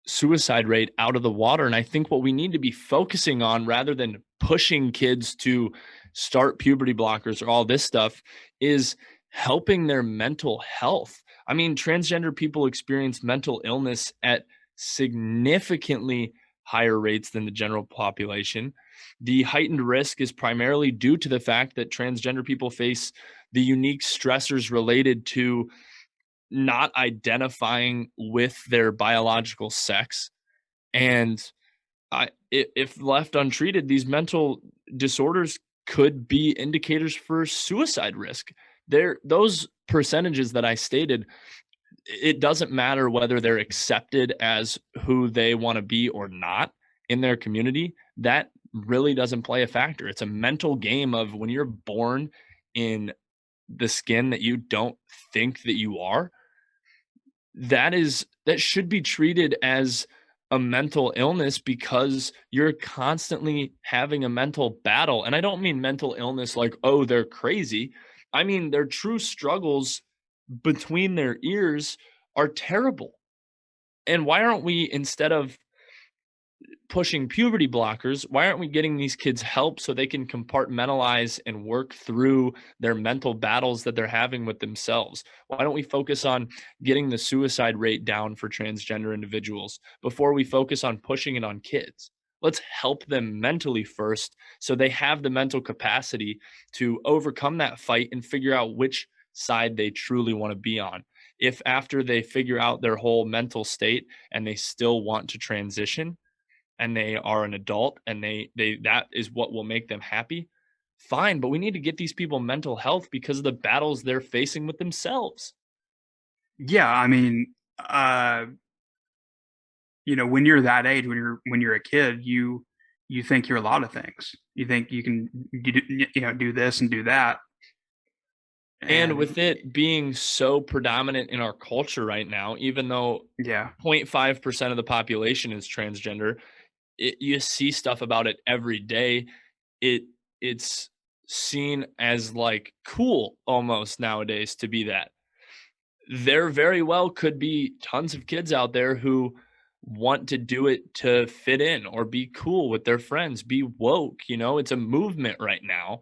suicide rate out of the water. And I think what we need to be focusing on, rather than pushing kids to start puberty blockers or all this stuff, is helping their mental health. I mean, transgender people experience mental illness at significantly higher rates than the general population. The heightened risk is primarily due to the fact that transgender people face the unique stressors related to not identifying with their biological sex. And if left untreated, these mental disorders could be indicators for suicide risk. Those percentages that I stated, it doesn't matter whether they're accepted as who they want to be or not in their community. That really doesn't play a factor. It's a mental game of, when you're born in the skin that you don't think that you are, that should be treated as a mental illness, because you're constantly having a mental battle. And I don't mean mental illness like, oh, they're crazy. I mean, their true struggles between their ears are terrible. And why aren't we, instead of pushing puberty blockers, why aren't we getting these kids help so they can compartmentalize and work through their mental battles that they're having with themselves? Why don't we focus on getting the suicide rate down for transgender individuals before we focus on pushing it on kids? Let's help them mentally first, so they have the mental capacity to overcome that fight and figure out which side they truly want to be on. If after they figure out their whole mental state and they still want to transition, and they are an adult, and they that is what will make them happy, fine. But we need to get these people mental health because of the battles they're facing with themselves. Yeah, I mean, when you're that age, when you're a kid, you think you're a lot of things. You think you can do this and do that. And with it being so predominant in our culture right now, even though 0.5% of the population is transgender, you see stuff about it every day. It's seen as like cool almost nowadays to be that. There very well could be tons of kids out there who want to do it to fit in or be cool with their friends, be woke. It's a movement right now.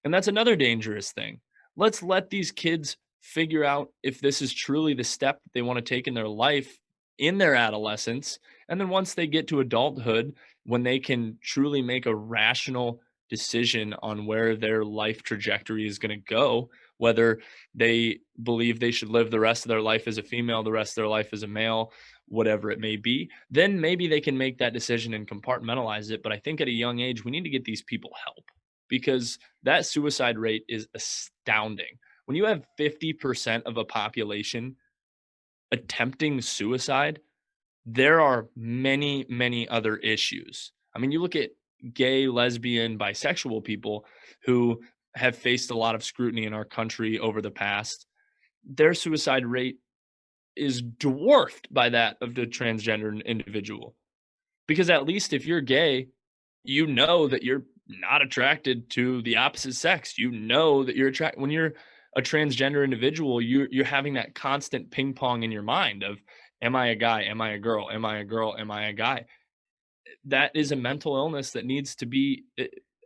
And that's another dangerous thing. Let's let these kids figure out if this is truly the step that they want to take in their life in their adolescence. And then once they get to adulthood, when they can truly make a rational decision on where their life trajectory is going to go, whether they believe they should live the rest of their life as a female, the rest of their life as a male, whatever it may be, then maybe they can make that decision and compartmentalize it. But I think at a young age, we need to get these people help, because that suicide rate is astounding. When you have 50% of a population attempting suicide, there are many, many other issues. I mean, you look at gay, lesbian, bisexual people who have faced a lot of scrutiny in our country over the past. Their suicide rate is dwarfed by that of the transgender individual. Because at least if you're gay, you know that you're not attracted to the opposite sex. You know that you're attracted. When you're a transgender individual, you're having that constant ping pong in your mind of, am I a guy? Am I a girl? Am I a girl? Am I a guy? That is a mental illness that needs to be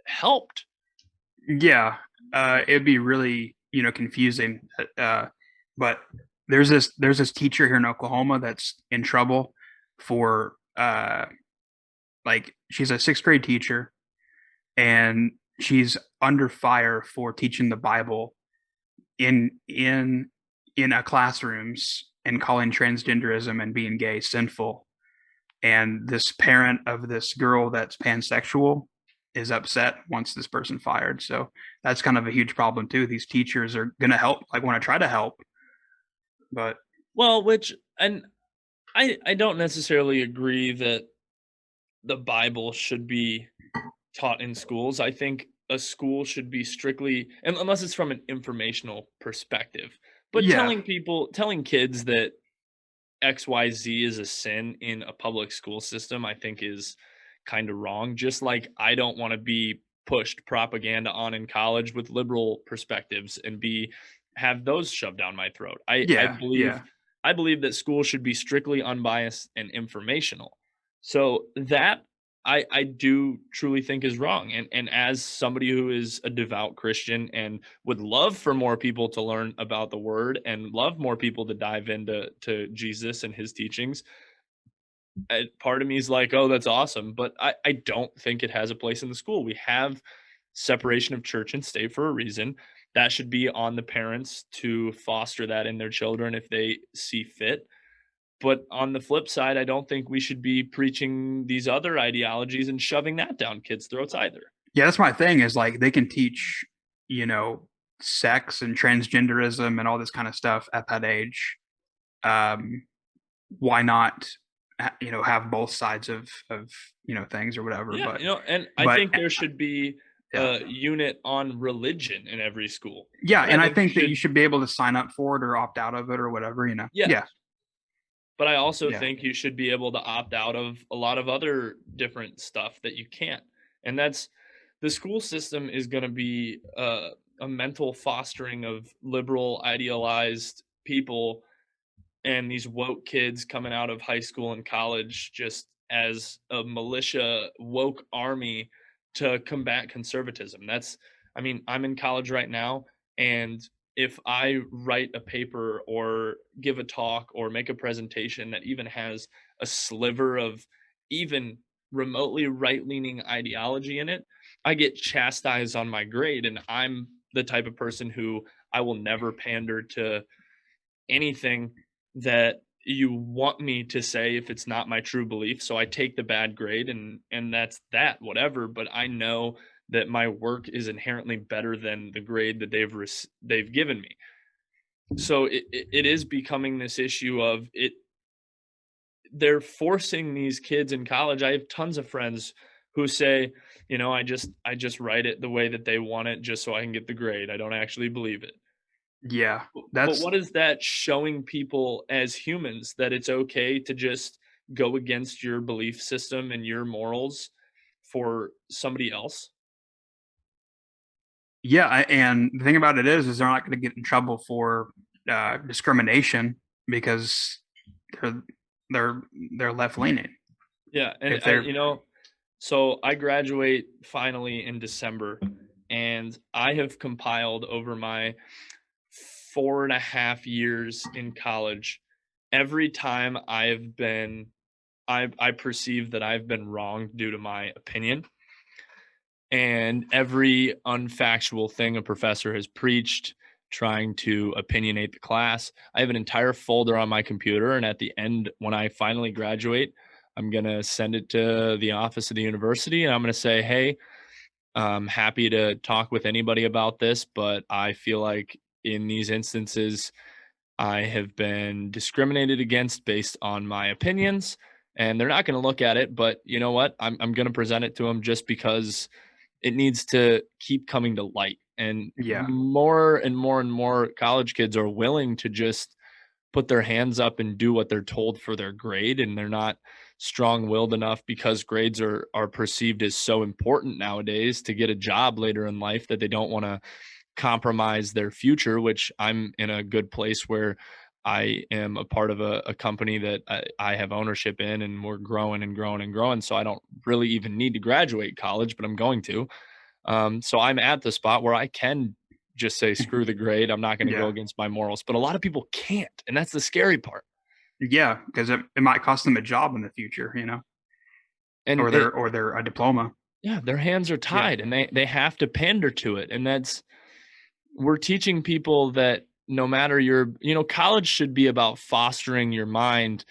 helped. Yeah, it'd be really confusing. But there's this teacher here in Oklahoma that's in trouble for she's a sixth grade teacher, and she's under fire for teaching the Bible in classrooms and calling transgenderism and being gay sinful. And this parent of this girl that's pansexual is upset, wants this person fired. So that's kind of a huge problem too. These teachers are going to help, want to try to help, but I don't necessarily agree that the Bible should be taught in schools. I think a school should be strictly, unless it's from an informational perspective, but telling kids that XYZ is a sin in a public school system, I think is kind of wrong. Just like I don't want to be pushed propaganda on in college with liberal perspectives and have those shoved down my throat. I believe I believe that schools should be strictly unbiased and informational. So that I do truly think is wrong. And as somebody who is a devout Christian and would love for more people to learn about the word and love more people to dive into Jesus and his teachings, part of me is like, oh, that's awesome. But I don't think it has a place in the school. We have separation of church and state for a reason. That should be on the parents to foster that in their children if they see fit. But on the flip side, I don't think we should be preaching these other ideologies and shoving that down kids' throats either. Yeah, that's my thing is like they can teach, sex and transgenderism and all this kind of stuff at that age. Why not, have both sides of things or whatever. Yeah, but and I think there should be a unit on religion in every school. Yeah, and I think that you should be able to sign up for it or opt out of it or whatever, Yeah. But I also think you should be able to opt out of a lot of other different stuff that you can't. And that's the school system is going to be a mental fostering of liberal, idealized people and these woke kids coming out of high school and college just as a militia woke army to combat conservatism. I'm in college right now, and if I write a paper or give a talk or make a presentation that even has a sliver of even remotely right-leaning ideology in it, I get chastised on my grade. And I'm the type of person who I will never pander to anything that you want me to say if it's not my true belief. So I take the bad grade and that's that, whatever. But I know that my work is inherently better than the grade that they've given me. So it is becoming this issue of it. They're forcing these kids in college. I have tons of friends who say, I just write it the way that they want it just so I can get the grade. I don't actually believe it. Yeah, but what is that showing people as humans, that it's okay to just go against your belief system and your morals for somebody else? Yeah, and the thing about it is they're not going to get in trouble for discrimination because they're left leaning. Yeah, and so I graduate finally in December, and I have compiled over my 4.5 years in college, every time I perceive that I've been wrong due to my opinion, and every unfactual thing a professor has preached, trying to opinionate the class. I have an entire folder on my computer, and at the end, when I finally graduate, I'm going to send it to the office of the university, and I'm going to say, hey, I'm happy to talk with anybody about this, but I feel like in these instances, I have been discriminated against based on my opinions, and they're not going to look at it. But you know what? I'm going to present it to them just because it needs to keep coming to light. And more and more and more college kids are willing to just put their hands up and do what they're told for their grade, and they're not strong-willed enough because grades are perceived as so important nowadays to get a job later in life that they don't want to compromise their future, which I'm in a good place where I am a part of a company that I have ownership in, and we're growing and growing and growing. So I don't really even need to graduate college, but I'm going to. So I'm at the spot where I can just say, screw the grade. I'm not going to go against my morals, but a lot of people can't. And that's the scary part. Yeah. Because it might cost them a job in the future, and or their diploma. Yeah. Their hands are tied and they have to pander to it. And we're teaching people that no matter college should be about fostering your mind,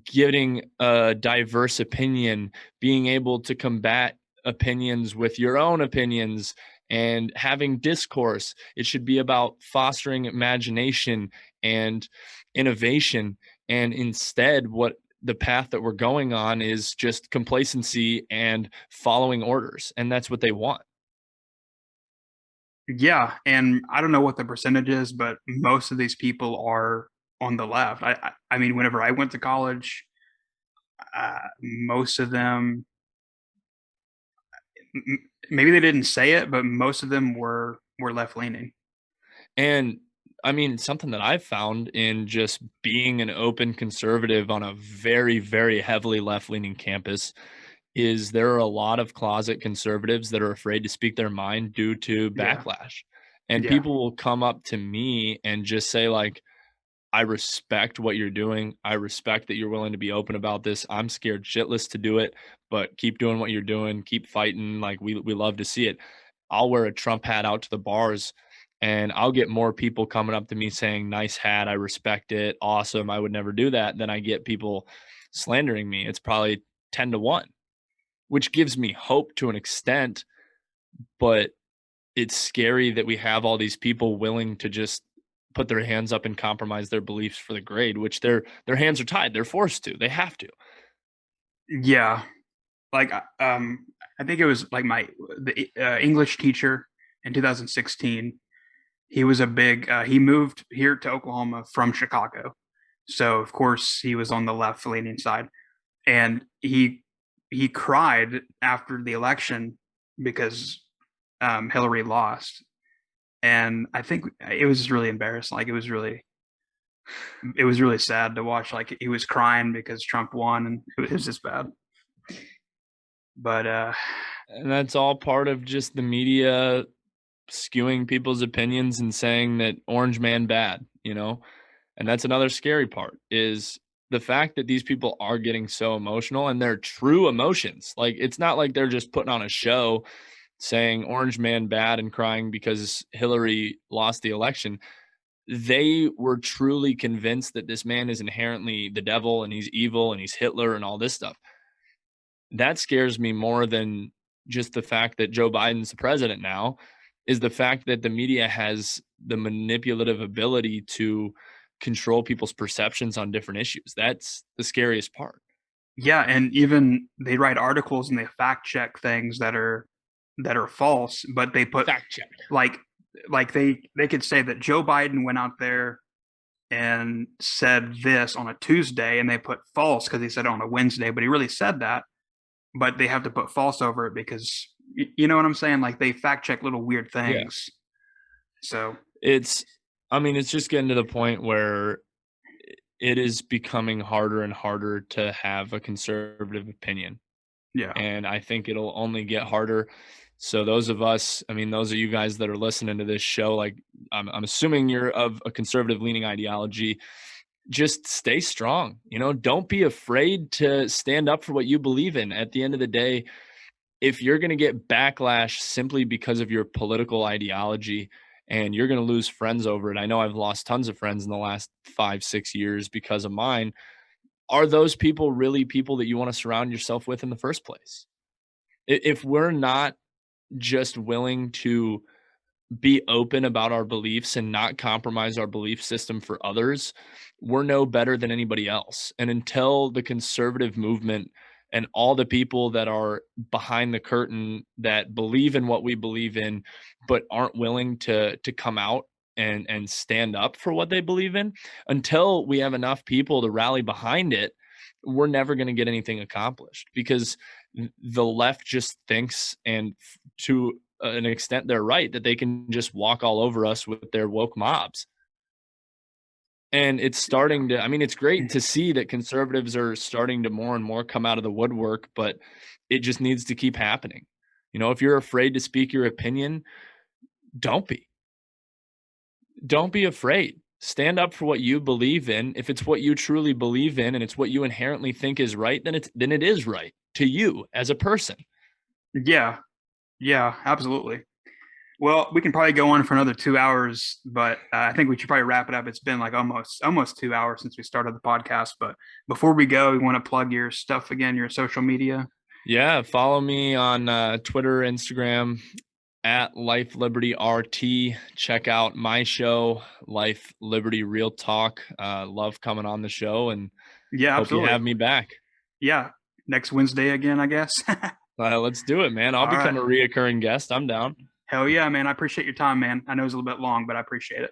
getting a diverse opinion, being able to combat opinions with your own opinions, and having discourse. It should be about fostering imagination and innovation. And instead, what the path that we're going on is just complacency and following orders. And that's what they want. Yeah. And I don't know what the percentage is, but most of these people are on the left. I mean, whenever I went to college, most of them, maybe they didn't say it, but most of them were left leaning. And I mean, something that I've found in just being an open conservative on a very, very heavily left-leaning campus is there are a lot of closet conservatives that are afraid to speak their mind due to Yeah. backlash. And Yeah. people will come up to me and just say, like, I respect what you're doing. I respect that you're willing to be open about this. I'm scared shitless to do it, but keep doing what you're doing. Keep fighting. Like, we love to see it. I'll wear a Trump hat out to the bars and I'll get more people coming up to me saying, nice hat. I respect it. Awesome. I would never do that. Than I get people slandering me. It's probably 10-1, which gives me hope to an extent, but it's scary that we have all these people willing to just put their hands up and compromise their beliefs for the grade, which their hands are tied. They're forced to. They have to. Yeah. Like, I think it was like the English teacher in 2016. He was he moved here to Oklahoma from Chicago. So of course he was on the left leaning side. And he cried after the election because Hillary lost. And I think it was just really embarrassing. Like, it was really sad to watch. Like, he was crying because Trump won, and it was just bad. But and that's all part of just the media skewing people's opinions and saying that orange man bad, you know? And that's another scary part, is the fact that these people are getting so emotional, and they're true emotions. Like, it's not like they're just putting on a show saying orange man bad and crying because Hillary lost the election. They were truly convinced that this man is inherently the devil and he's evil and he's Hitler and all this stuff. That scares me more than just the fact that Joe Biden's the president now, is the fact that the media has the manipulative ability to control people's perceptions on different issues. That's the scariest part. Yeah, and even they write articles and they fact check things that are false, but they put fact check. Like they could say that Joe Biden went out there and said this on a Tuesday, and they put false because he said it on a Wednesday, but he really said that. But they have to put false over it because you know what I'm saying? Like, they fact check little weird things. Yeah. So it's just getting to the point where it is becoming harder and harder to have a conservative opinion. Yeah. And I think it'll only get harder. So those of us, those of you guys that are listening to this show, like, I'm assuming you're of a conservative leaning ideology. Just stay strong. Don't be afraid to stand up for what you believe in. At the end of the day, if you're going to get backlash simply because of your political ideology and you're going to lose friends over it, I know I've lost tons of friends in the last 5-6 years because of mine. Are those people really people that you want to surround yourself with in the first place? If we're not just willing to be open about our beliefs and not compromise our belief system for others, we're no better than anybody else. And until the conservative movement and all the people that are behind the curtain that believe in what we believe in, but aren't willing to come out and stand up for what they believe in, until we have enough people to rally behind it, we're never going to get anything accomplished, because the left just thinks, and to an extent they're right, that they can just walk all over us with their woke mobs. And it's starting to, it's great to see that conservatives are starting to more and more come out of the woodwork, but it just needs to keep happening. If you're afraid to speak your opinion, don't be afraid. Stand up for what you believe in. If it's what you truly believe in and it's what you inherently think is right, then it is right to you as a person. Yeah, absolutely. Well, we can probably go on for another 2 hours, but I think we should probably wrap it up. It's been like almost 2 hours since we started the podcast. But before we go, we want to plug your stuff again, your social media. Yeah, follow me on Twitter, Instagram, at LifeLibertyRT. Check out my show, Life Liberty Real Talk. Love coming on the show, and hope absolutely. you have me back. Yeah, next Wednesday again, I guess. Let's do it, man. I'll become a reoccurring guest. I'm down. Hell yeah, man. I appreciate your time, man. I know it's a little bit long, but I appreciate it.